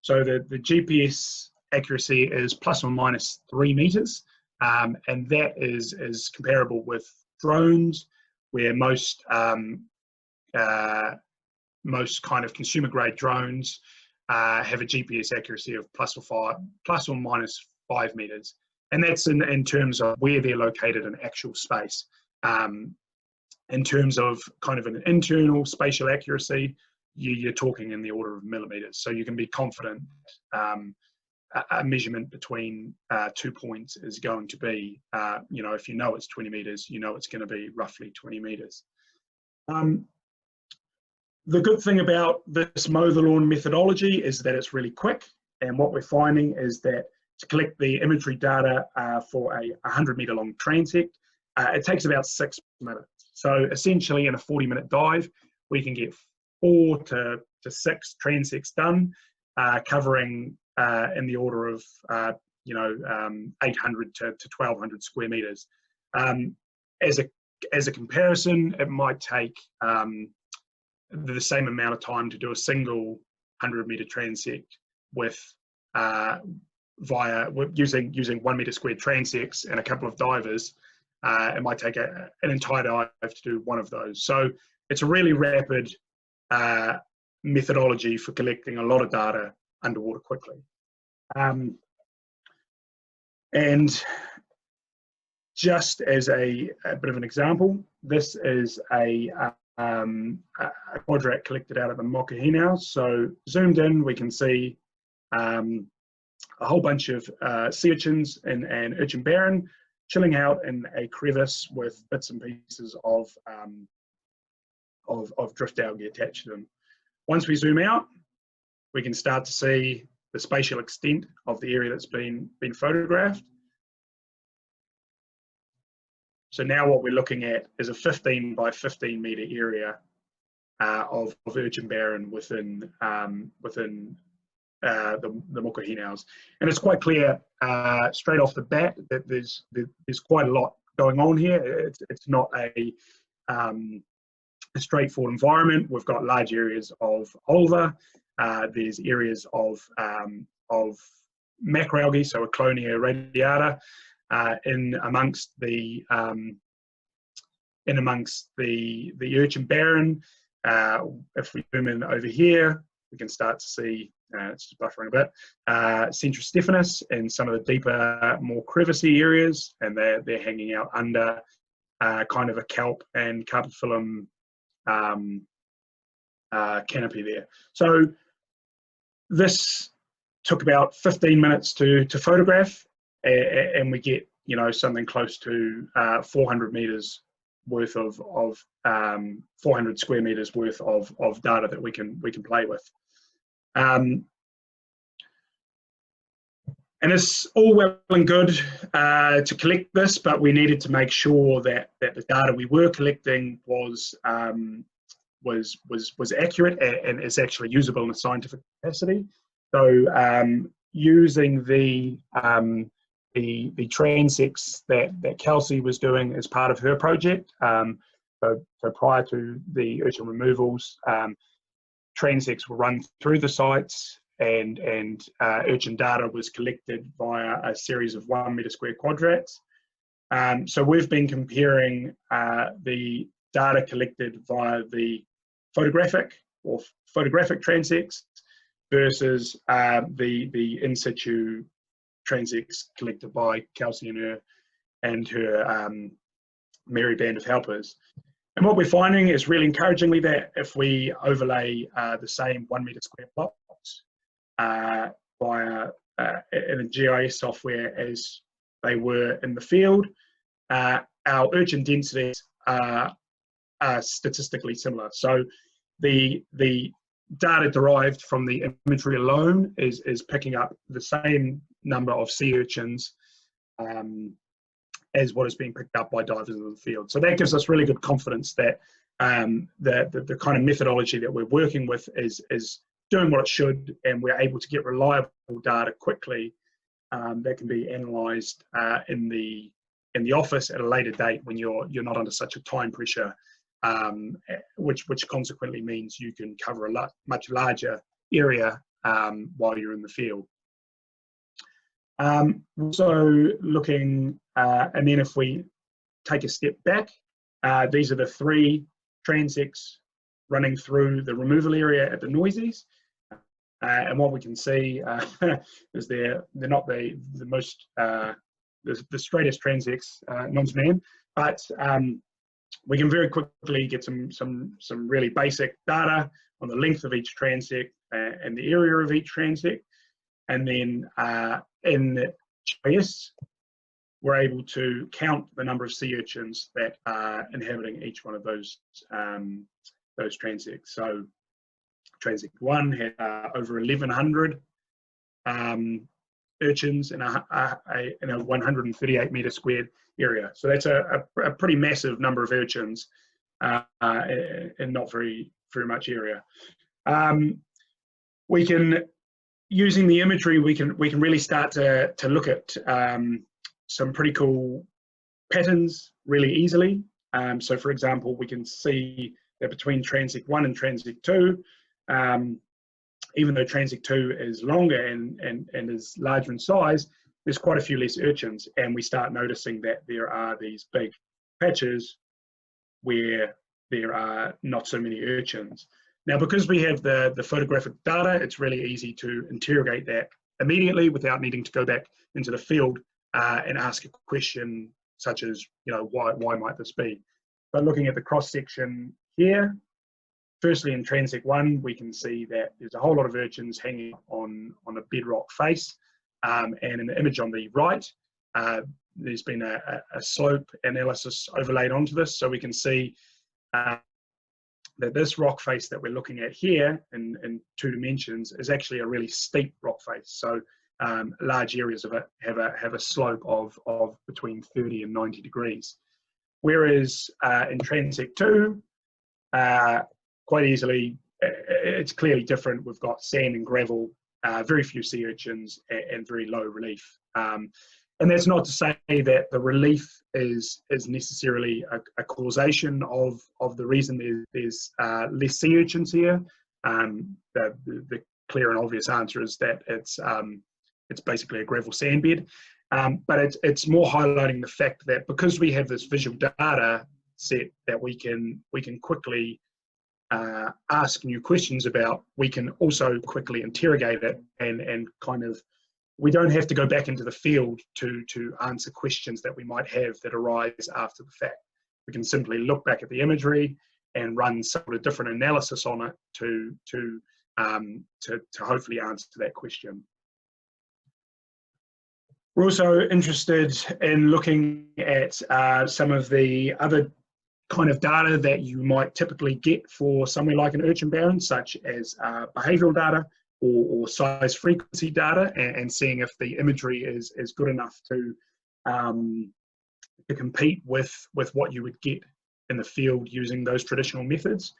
so the GPS accuracy is plus or minus 3 meters, and that is comparable with drones, where most kind of consumer grade drones have a GPS accuracy of plus or minus 5 meters, and that's in terms of where they're located in actual space. In terms of kind of an internal spatial accuracy, you're talking in the order of millimeters. So you can be confident a measurement between 2 points is going to be, you know, if you know it's 20 meters, you know it's going to be roughly 20 meters. The good thing about this mow the lawn methodology is that it's really quick, and what we're finding is that to collect the imagery data for a 100 meter long transect, it takes about 6 minutes. So essentially in a 40-minute dive, we can get 4 to 6 transects done, covering in the order of 800 to 1,200 square meters. As a comparison, it might take the same amount of time to do a single 100-meter transect with using 1 meter squared transects and a couple of divers. It might take an entire dive to do one of those. So it's a really rapid methodology for collecting a lot of data underwater quickly. And just as a bit of an example, this is a quadrat collected out of the Mokuhinau. So zoomed in, we can see a whole bunch of sea urchins and Urchin Baron chilling out in a crevice with bits and pieces of drift algae attached to them. Once we zoom out, we can start to see the spatial extent of the area that's been photographed. So now what we're looking at is a 15 by 15 meter area of Urchin Barren within the Mokohinaus. And it's quite clear straight off the bat that there's quite a lot going on here. It's not a straightforward environment. We've got large areas of ulva. There's areas of macroalgae, so Aclonia radiata, in amongst the Urchin Barren. If we zoom in over here, we can start to see, it's just buffering a bit, Centra Stephanus and some of the deeper, more crevicey areas, and they're hanging out under kind of a kelp and carpophyllum canopy there. So this took about 15 minutes to photograph, and we get, you know, something close to 400 meters worth of 400 square meters worth of data that we can play with. And it's all well and good to collect this, but we needed to make sure that the data we were collecting was accurate and is actually usable in a scientific capacity. So using the transects that Kelsey was doing as part of her project, so prior to the urchin removals, transects were run through the sites, and urchin data was collected via a series of 1 meter square quadrats. So we've been comparing the data collected via the photographic transects versus the in situ transects collected by Kelsey and her merry band of helpers. And what we're finding is really encouragingly that if we overlay the same 1 meter square plots via in a GIS software as they were in the field, our urchin densities are statistically similar. So the data derived from the imagery alone is picking up the same number of sea urchins as what is being picked up by divers in the field. So that gives us really good confidence that the kind of methodology that we're working with is doing what it should, and we're able to get reliable data quickly that can be analysed in the office at a later date when you're not under such a time pressure, which consequently means you can cover a much larger area while you're in the field. So looking, and then if we take a step back, these are the 3 transects running through the removal area at the Noisies. And what we can see is they're not the most the straightest transects known to man, but we can very quickly get some really basic data on the length of each transect and the area of each transect, and then in the GIS we're able to count the number of sea urchins that are inhabiting each one of those transects. So transect 1 had over 1,100 urchins in a 138 meter squared area. So that's a pretty massive number of urchins in not very much area. We can, using the imagery, we can really start to look at some pretty cool patterns really easily. So for example, we can see that between transect 1 and transect 2, even though transect 2 is longer and is larger in size, there's quite a few less urchins, and we start noticing that there are these big patches where there are not so many urchins. Now, because we have the photographic data, it's really easy to interrogate that immediately without needing to go back into the field and ask a question such as, you know, why might this be? But looking at the cross section here, firstly in transect 1, we can see that there's a whole lot of urchins hanging on a bedrock face, and in the image on the right, there's been a slope analysis overlaid onto this, so we can see that this rock face that we're looking at here in 2 dimensions is actually a really steep rock face. So large areas of it have a slope of between 30 and 90 degrees. Whereas in transect 2, quite easily, it's clearly different. We've got sand and gravel, very few sea urchins, and very low relief. And that's not to say that the relief is necessarily a causation of the reason there's less sea urchins here. The clear and obvious answer is that it's basically a gravel sand bed. But it's more highlighting the fact that because we have this visual data set that we can quickly ask new questions about, we can also quickly interrogate it and kind of, we don't have to go back into the field to answer questions that we might have that arise after the fact. We can simply look back at the imagery and run sort of different analysis on it to hopefully answer that question. We're also interested in looking at some of the other kind of data that you might typically get for somewhere like an Urchin Barren, such as behavioural data or size frequency data, and seeing if the imagery is good enough to compete with what you would get in the field using those traditional methods.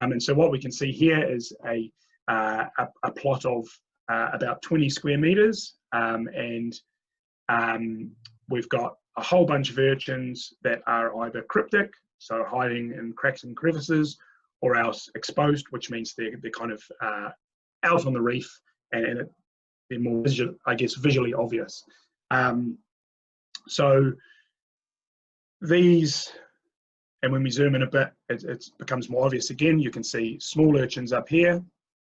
And so what we can see here is a plot of about 20 square metres, and we've got a whole bunch of urchins that are either cryptic, so hiding in cracks and crevices, or else exposed, which means they're kind of out on the reef, and they're more, I guess, visually obvious. So these, and when we zoom in a bit, it becomes more obvious again. You can see small urchins up here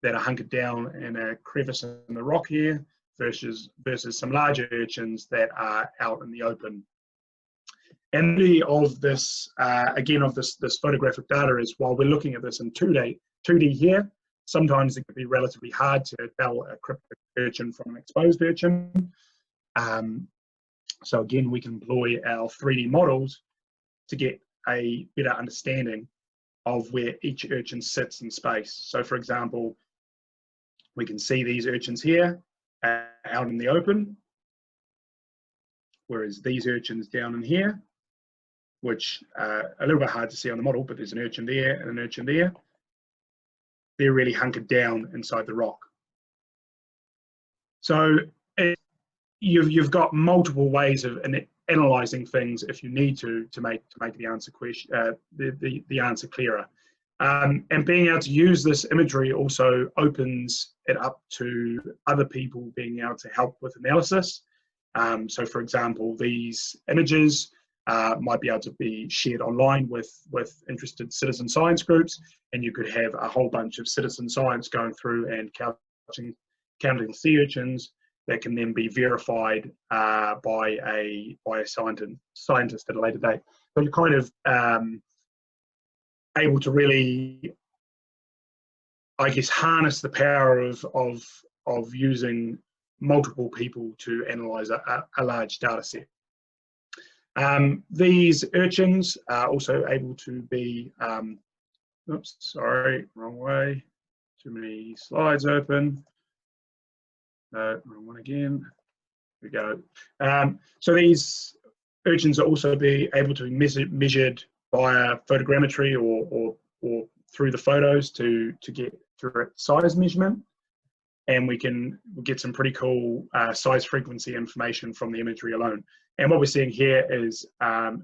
that are hunkered down in a crevice in the rock here, versus some larger urchins that are out in the open. And the of this, again, of this photographic data is, while we're looking at this in 2D here, sometimes it can be relatively hard to tell a cryptic urchin from an exposed urchin. So again, we can employ our 3D models to get a better understanding of where each urchin sits in space. So for example, we can see these urchins here out in the open, whereas these urchins down in here, which are a little bit hard to see on the model, but there's an urchin there and an urchin there, they're really hunkered down inside the rock. So you've got multiple ways of analysing things if you need to make the answer the answer clearer. And being able to use this imagery also opens it up to other people being able to help with analysis. So for example, these images might be able to be shared online with interested citizen science groups, and you could have a whole bunch of citizen science going through and counting sea urchins that can then be verified by a scientist at a later date. So you're kind of able to really, I guess, harness the power of using multiple people to analyse a large data set. These urchins are also able to be, oops, sorry, wrong way, too many slides open. No, wrong one again. Here we go. So these urchins are also be able to be measured via photogrammetry or through the photos to get direct size measurement, and we can get some pretty cool size frequency information from the imagery alone. And what we're seeing here is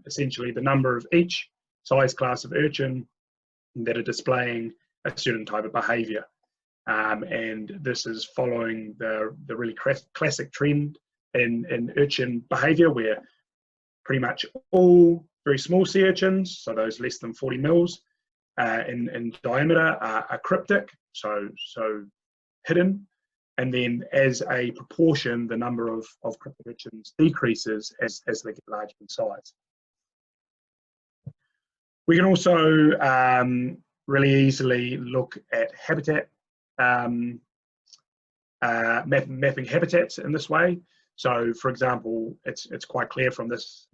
essentially the number of each size class of urchin that are displaying a certain type of behaviour. And this is following the really classic trend in urchin behaviour, where pretty much all very small sea urchins, so those less than 40 mils in diameter, are cryptic, so hidden. And then as a proportion, the number of cryptic urchins decreases as they get larger in size. We can also really easily look at habitat, mapping habitats in this way. So for example, it's quite clear from this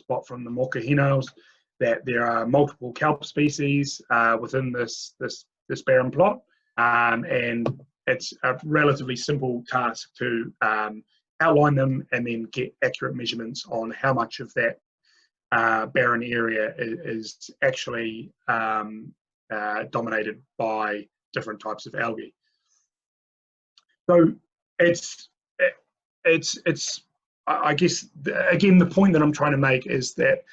plot from the Mokuhinals that there are multiple kelp species within this barren plot, and it's a relatively simple task to outline them and then get accurate measurements on how much of that barren area is actually dominated by different types of algae. So it's I guess again, the point that I'm trying to make is that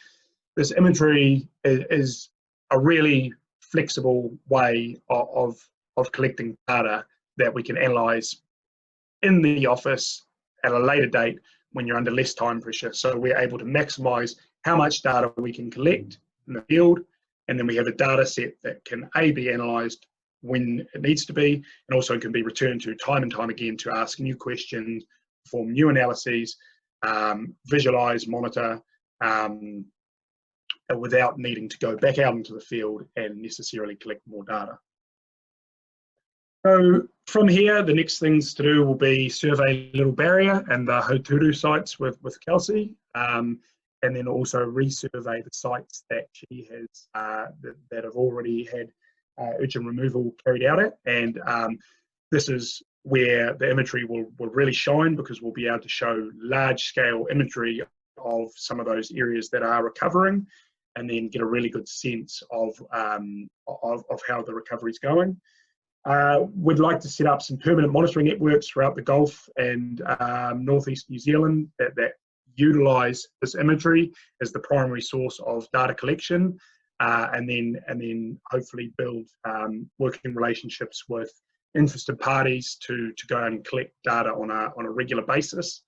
this imagery is a really flexible way of collecting data that we can analyze in the office at a later date when you're under less time pressure. So we're able to maximize how much data we can collect in the field, and then we have a data set that can be analyzed when it needs to be, and also can be returned to time and time again to ask new questions, perform new analyses, visualize, monitor, without needing to go back out into the field and necessarily collect more data. So from here, the next things to do will be survey Little Barrier and the Hauturu sites with Kelsey, and then also resurvey the sites that she has that have already had urchin removal carried out at. And this is where the imagery will really shine, because we'll be able to show large-scale imagery of some of those areas that are recovering, and then get a really good sense of how the recovery is going. We'd like to set up some permanent monitoring networks throughout the Gulf and northeast New Zealand that utilise this imagery as the primary source of data collection, and then hopefully build working relationships with interested parties to go and collect data on a regular basis.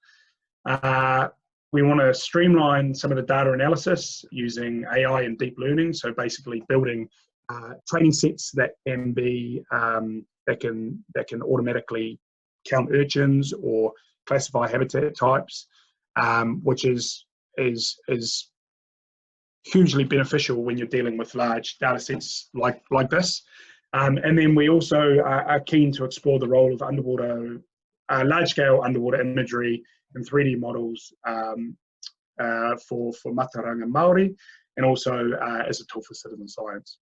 We want to streamline some of the data analysis using AI and deep learning. So basically building training sets that can be that can automatically count urchins or classify habitat types, which is hugely beneficial when you're dealing with large data sets like this. And then we also are keen to explore the role of underwater, large-scale underwater imagery and 3D models for Mataranga Māori, and also as a tool for citizen science.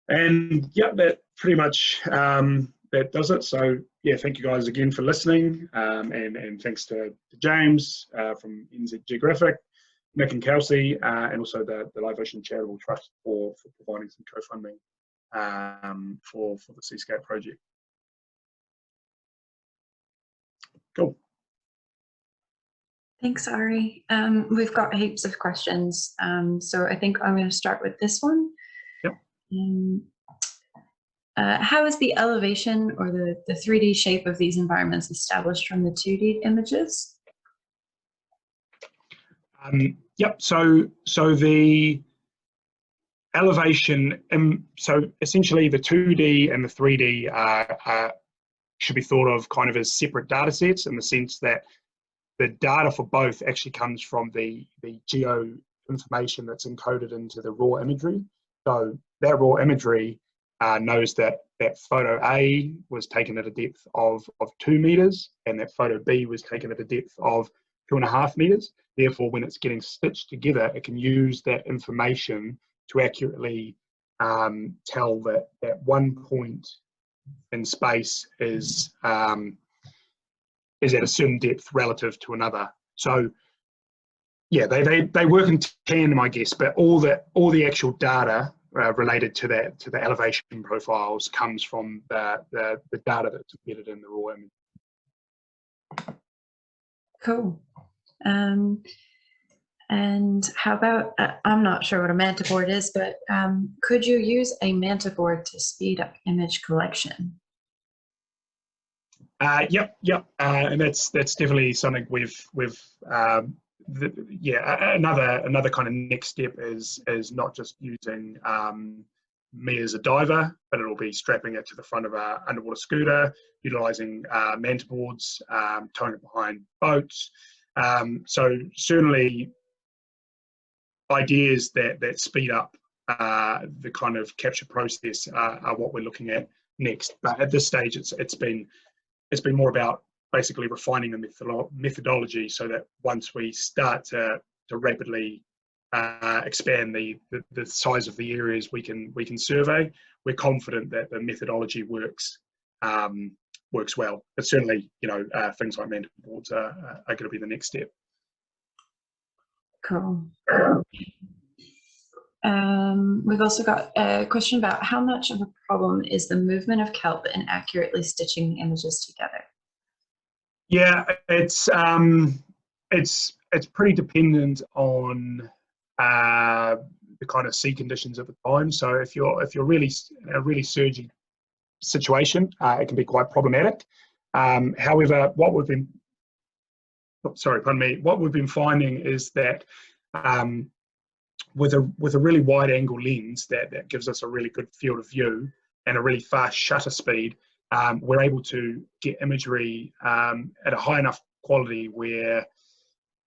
And yeah, that pretty much that does it. So yeah, thank you guys again for listening, and thanks to James from NZ Geographic, Nick and Kelsey, and also the Live Ocean Charitable Trust for providing some co-funding for the Seascape project. Cool. Thanks, Arie. We've got heaps of questions, so I think I'm going to start with this one. Yep. How is the elevation or the 3D shape of these environments established from the 2D images? Yep. So the elevation, so essentially the 2D and the 3D should be thought of kind of as separate data sets, in the sense that the data for both actually comes from the geo information that's encoded into the raw imagery. So that raw imagery knows that photo A was taken at a depth of 2 meters, and that photo B was taken at a depth of 2.5 meters. Therefore, when it's getting stitched together, it can use that information to accurately tell that one point in space is at a certain depth relative to another. So yeah, they work in tandem, I guess, but all the actual data related to the elevation profiles comes from the data that's embedded in the raw image. Cool. And how about, I'm not sure what a manta board is, but could you use a manta board to speed up image collection? Yep, and that's definitely something we've another kind of next step is not just using me as a diver, but it'll be strapping it to the front of an underwater scooter, utilising manta boards, towing it behind boats. So certainly ideas that speed up the kind of capture process are what we're looking at next. But at this stage, it's been more about basically refining the methodology, so that once we start to rapidly expand the size of the areas we can survey, we're confident that the methodology works well. But certainly, things like manta boards are going to be the next step. Cool. We've also got a question about how much of a problem is the movement of kelp in accurately stitching the images together? Yeah, it's pretty dependent on the kind of sea conditions at the time. So if you're really in a really surgy situation, it can be quite problematic. However, what we've been finding is that with a really wide angle lens that gives us a really good field of view and a really fast shutter speed, we're able to get imagery at a high enough quality where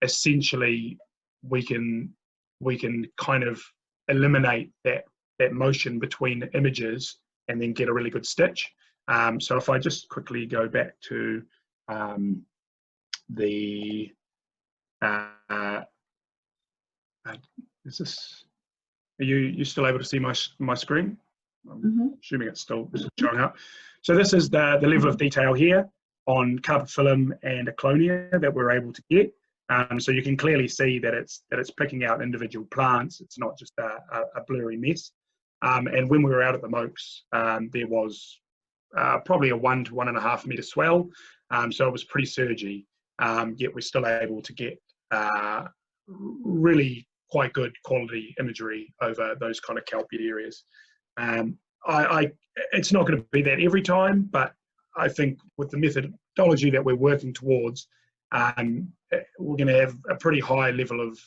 essentially we can kind of eliminate that motion between the images and then get a really good stitch. So if I just quickly go back to the is this, are you still able to see my screen? I'm assuming it's still showing up. So this is the level of detail here on carpet film and a clonia that we're able to get. So you can clearly see that it's picking out individual plants. It's not just a blurry mess. And when we were out at the Mokes, there was probably a 1 to 1.5 meter swell. So it was pretty surgy, yet we're still able to get really quite good quality imagery over those kind of kelp bed areas. It's not going to be that every time, but I think with the methodology that we're working towards, we're going to have a pretty high level of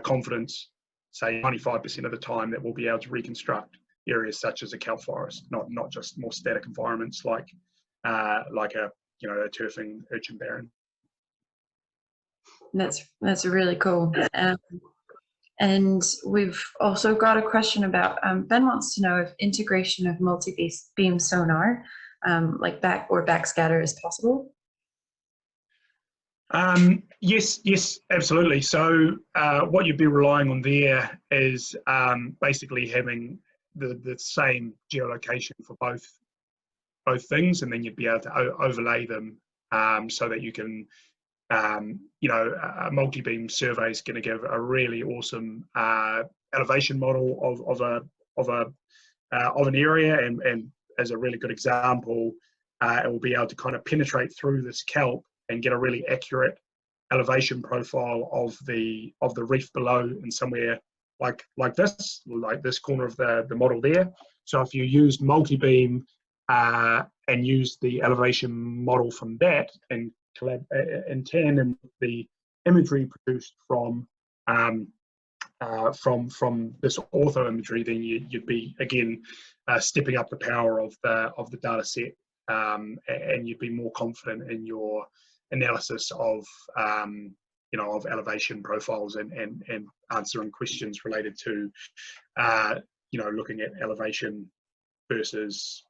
confidence, say 95% of the time, that we'll be able to reconstruct areas such as a kelp forest, not just more static environments like a turfing urchin barren. That's really cool. And we've also got a question about, Ben wants to know if integration of multi-beam sonar, like backscatter, is possible. Yes, absolutely. So what you'd be relying on there is basically having the same geolocation for both things, and then you'd be able to overlay them so that you can, a multi-beam survey is going to give a really awesome elevation model of an area, and as a really good example, it will be able to kind of penetrate through this kelp and get a really accurate elevation profile of the reef below in somewhere like this corner of the model there. So if you used multi-beam and use the elevation model from that and in tandem with the imagery produced from this ortho imagery, then you'd be again stepping up the power of the data set, and you'd be more confident in your analysis of of elevation profiles and answering questions related to looking at elevation versus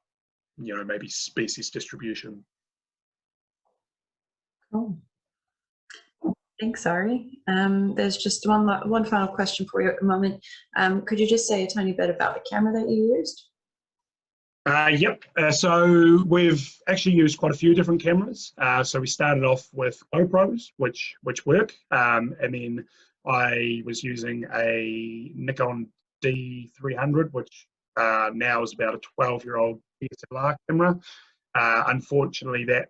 maybe species distribution. Cool. Thanks, Arie. There's just one final question for you at the moment. Could you just say a tiny bit about the camera that you used? Yep. So we've actually used quite a few different cameras. So we started off with GoPros, which work, and then I was using a Nikon D300, which now is about a 12-year-old DSLR camera. Unfortunately, that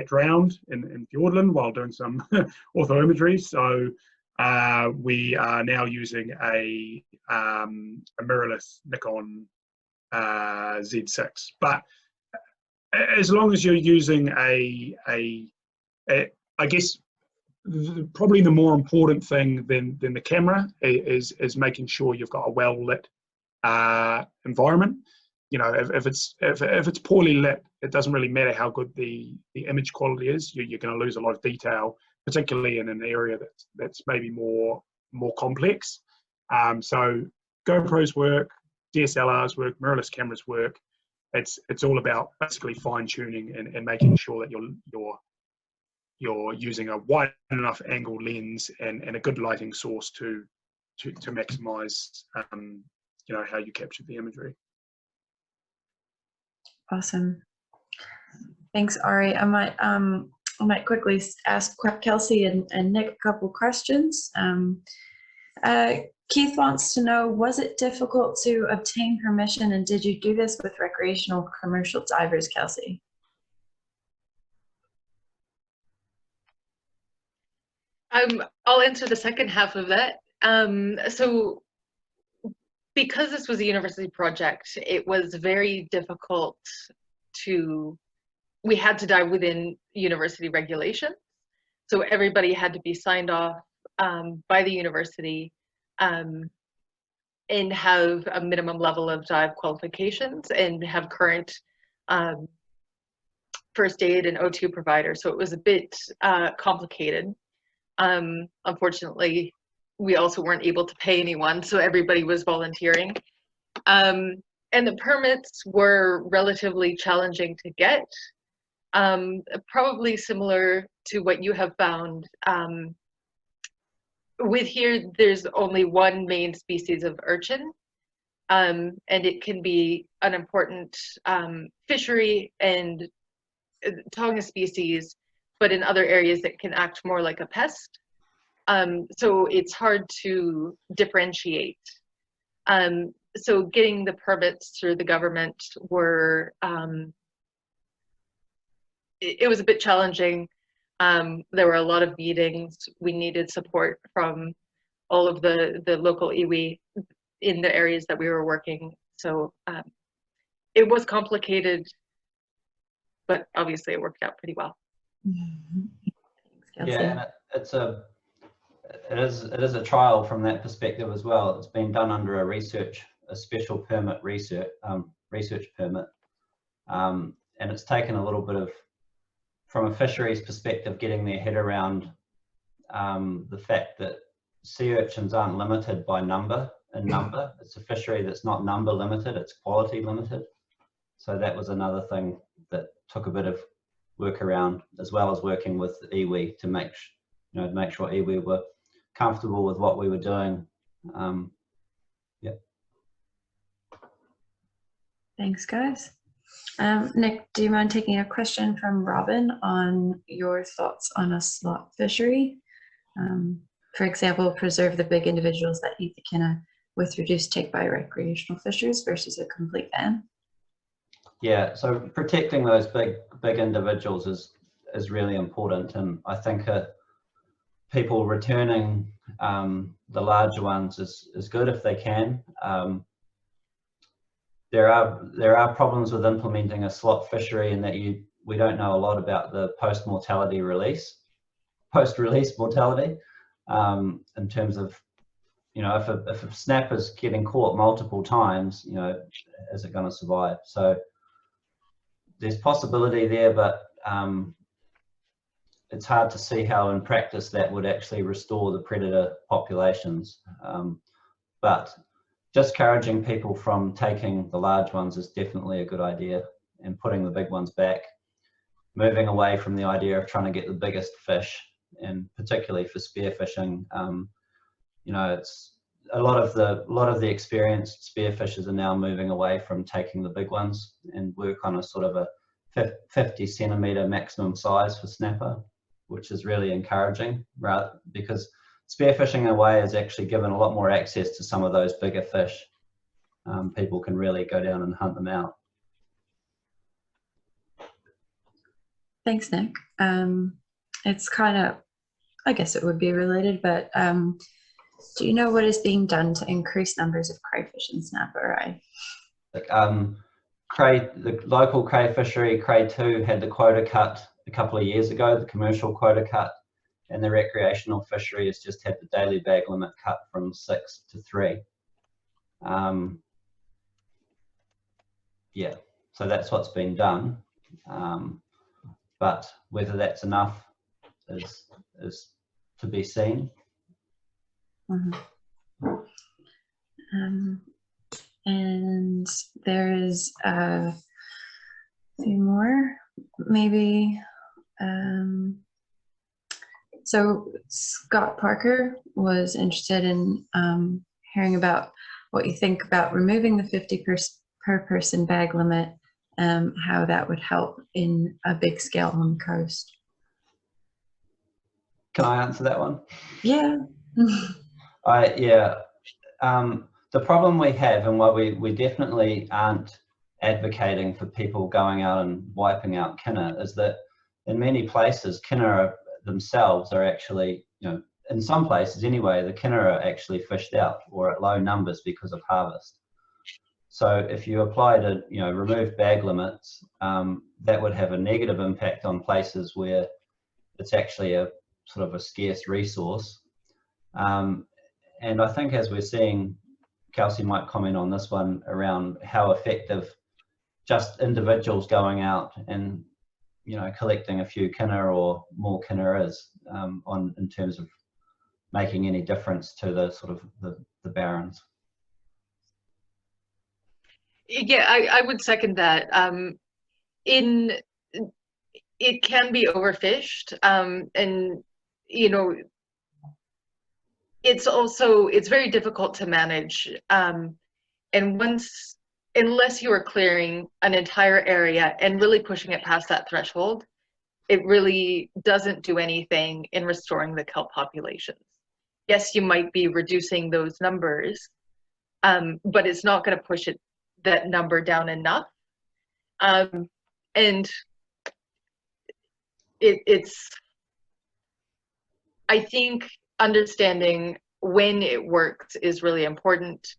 drowned in Fiordland while doing some ortho imagery. So we are now using a mirrorless Nikon Z6. But as long as you're using I guess probably the more important thing than the camera is making sure you've got a well lit environment. If it's poorly lit, it doesn't really matter how good the image quality is. You're going to lose a lot of detail, particularly in an area that's maybe more complex. So GoPros work, DSLRs work, mirrorless cameras work. It's all about basically fine tuning and making sure that you're using a wide enough angle lens and a good lighting source to maximize how you capture the imagery. Awesome. Thanks, Arie. I might quickly ask Kelsey and Nick a couple questions. Keith wants to know, was it difficult to obtain permission, and did you do this with recreational commercial divers, Kelsey? I'll answer the second half of that. So because this was a university project, it was very difficult we had to dive within university regulations. So everybody had to be signed off by the university and have a minimum level of dive qualifications and have current first aid and O2 provider. So it was a bit complicated. Unfortunately, we also weren't able to pay anyone, so everybody was volunteering. And the permits were relatively challenging to get, probably similar to what you have found. With here, there's only one main species of urchin, and it can be an important fishery and tonga species, but in other areas it can act more like a pest. So it's hard to differentiate. So getting the permits through the government were, it was a bit challenging. There were a lot of meetings. We needed support from all of the local iwi in the areas that we were working. So it was complicated, but obviously it worked out pretty well. Yeah, and it is a trial from that perspective as well. It's been done under a special permit research permit, and it's taken a little bit of, from a fisheries perspective, getting their head around the fact that sea urchins aren't limited by number. It's a fishery that's not number limited, it's quality limited. So that was another thing that took a bit of work around, as well as working with iwi to make sure iwi were comfortable with what we were doing. Yeah. Thanks, guys. Nick, do you mind taking a question from Robin on your thoughts on a slot fishery? For example, preserve the big individuals that eat the kina with reduced take by recreational fishers versus a complete ban. Yeah, so protecting those big individuals is really important, and I think people returning the larger ones is good if they can. There are problems with implementing a slot fishery in that we don't know a lot about the post-release mortality, in terms of, if a snapper's getting caught multiple times, is it going to survive? So there's possibility there, but it's hard to see how in practice that would actually restore the predator populations. But discouraging people from taking the large ones is definitely a good idea, and putting the big ones back, moving away from the idea of trying to get the biggest fish, and particularly for spearfishing. It's a lot of the experienced spearfishers are now moving away from taking the big ones and work on a sort of a 50 centimetre maximum size for snapper, which is really encouraging, right? Because spearfishing away has actually given a lot more access to some of those bigger fish. People can really go down and hunt them out. Thanks, Nick. It's kind of, I guess it would be related, but do you know what is being done to increase numbers of crayfish and snapper? The local cray fishery, Cray 2, had the quota cut a couple of years ago, the commercial quota cut, and the recreational fishery has just had the daily bag limit cut from 6 to 3. Yeah, so that's what's been done. But whether that's enough is to be seen. Mm-hmm. And there's a few more, maybe. So Scott Parker was interested in hearing about what you think about removing the 50 per person bag limit, how that would help in a big scale on the coast. Can I answer that one? Yeah. Yeah, the problem we have, and why we definitely aren't advocating for people going out and wiping out kina, is that in many places kina themselves are actually, you know, in some places anyway, the kina are actually fished out or at low numbers because of harvest. So if you apply to, you know, remove bag limits, that would have a negative impact on places where it's actually a sort of a scarce resource. And I think as we're seeing, Kelsey might comment on this one, around how effective just individuals going out and, you know, collecting a few kina or more kina is in terms of making any difference to the sort of the barrens. Yeah, I would second that. It can be overfished, and you know, it's very difficult to manage. And unless you are clearing an entire area and really pushing it past that threshold, it really doesn't do anything in restoring the kelp populations. Yes, you might be reducing those numbers, but it's not going to push that number down enough. And it's, I think understanding when it works is really important,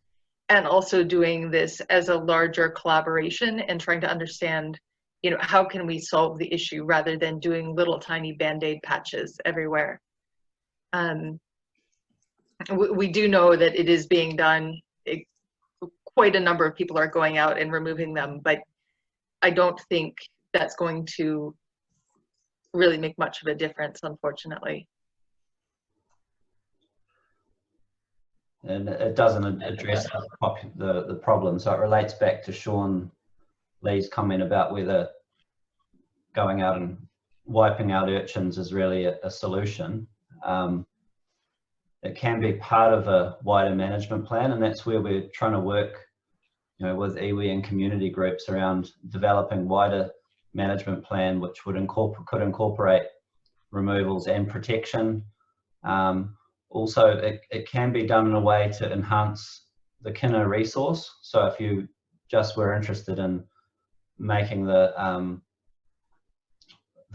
and also doing this as a larger collaboration and trying to understand, you know, how can we solve the issue rather than doing little tiny band-aid patches everywhere. We do know that it is being done. Quite a number of people are going out and removing them, but I don't think that's going to really make much of a difference, unfortunately. And it doesn't address the problem. So it relates back to Sean Lee's comment about whether going out and wiping out urchins is really a solution. It can be part of a wider management plan, and that's where we're trying to work, you know, with iwi and community groups around developing wider management plan, which could incorporate removals and protection. Also, it can be done in a way to enhance the kina resource. So if you just were interested in making the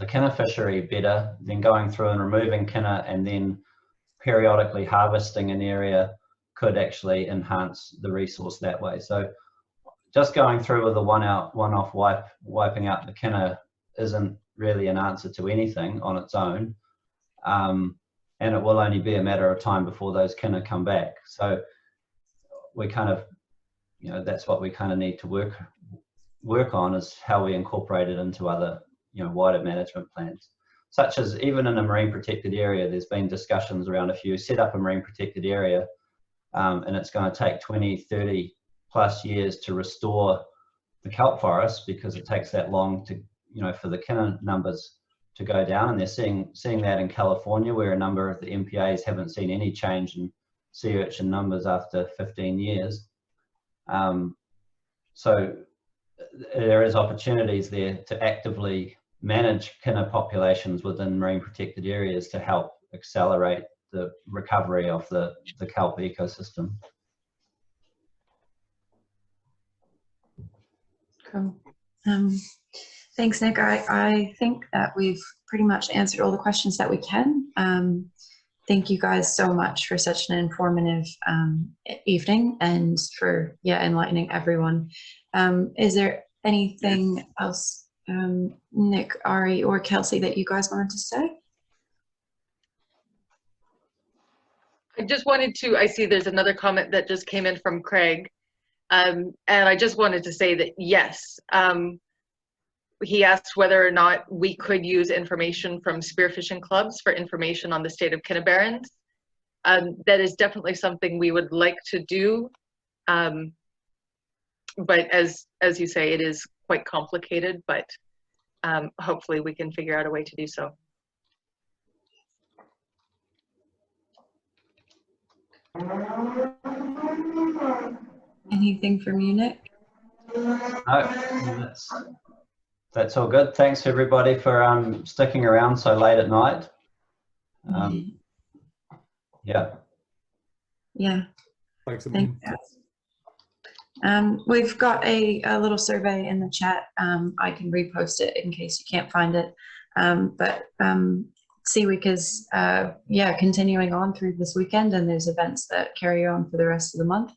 kina fishery better, then going through and removing kina and then periodically harvesting an area could actually enhance the resource that way. So just going through with a one-off wiping out the kina isn't really an answer to anything on its own. And it will only be a matter of time before those kina come back. So we kind of, you know, that's what we kind of need to work on, is how we incorporate it into other, you know, wider management plans. Such as, even in a marine protected area, there's been discussions around, if you set up a marine protected area and it's going to take 20, 30 plus years to restore the kelp forest, because it takes that long to, you know, for the kina numbers to go down. And they're seeing that in California, where a number of the MPAs haven't seen any change in sea urchin numbers after 15 years. So there is opportunities there to actively manage kina populations within marine protected areas to help accelerate the recovery of the kelp ecosystem. Cool. Thanks, Nick. I think that we've pretty much answered all the questions that we can. Thank you guys so much for such an informative evening, and for enlightening everyone. Is there anything else, Nick, Arie, or Kelsey, that you guys wanted to say? I just wanted to, I see there's another comment that just came in from Craig. And I just wanted to say that, yes, he asked whether or not we could use information from spearfishing clubs for information on the state of Kinabarans. That is definitely something we would like to do. But as you say, it is quite complicated, but hopefully we can figure out a way to do so. Anything from you, Nick? No, that's all good. Thanks everybody for sticking around so late at night. Yeah. Yeah. Thanks, Thank Amin. you. We've got a little survey in the chat. I can repost it in case you can't find it. But Seaweek is continuing on through this weekend, and there's events that carry on for the rest of the month.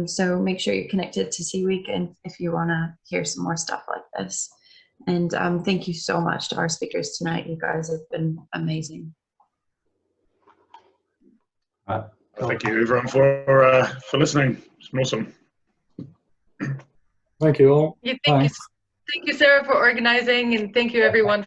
So make sure you're connected to Seaweek, and if you want to hear some more stuff like this. And thank you so much to our speakers tonight. You guys have been amazing. Right. Cool. Thank you everyone for listening. It's been awesome. Thank you all. Yeah, thank Thanks. you, Sarah, for organizing, and thank you everyone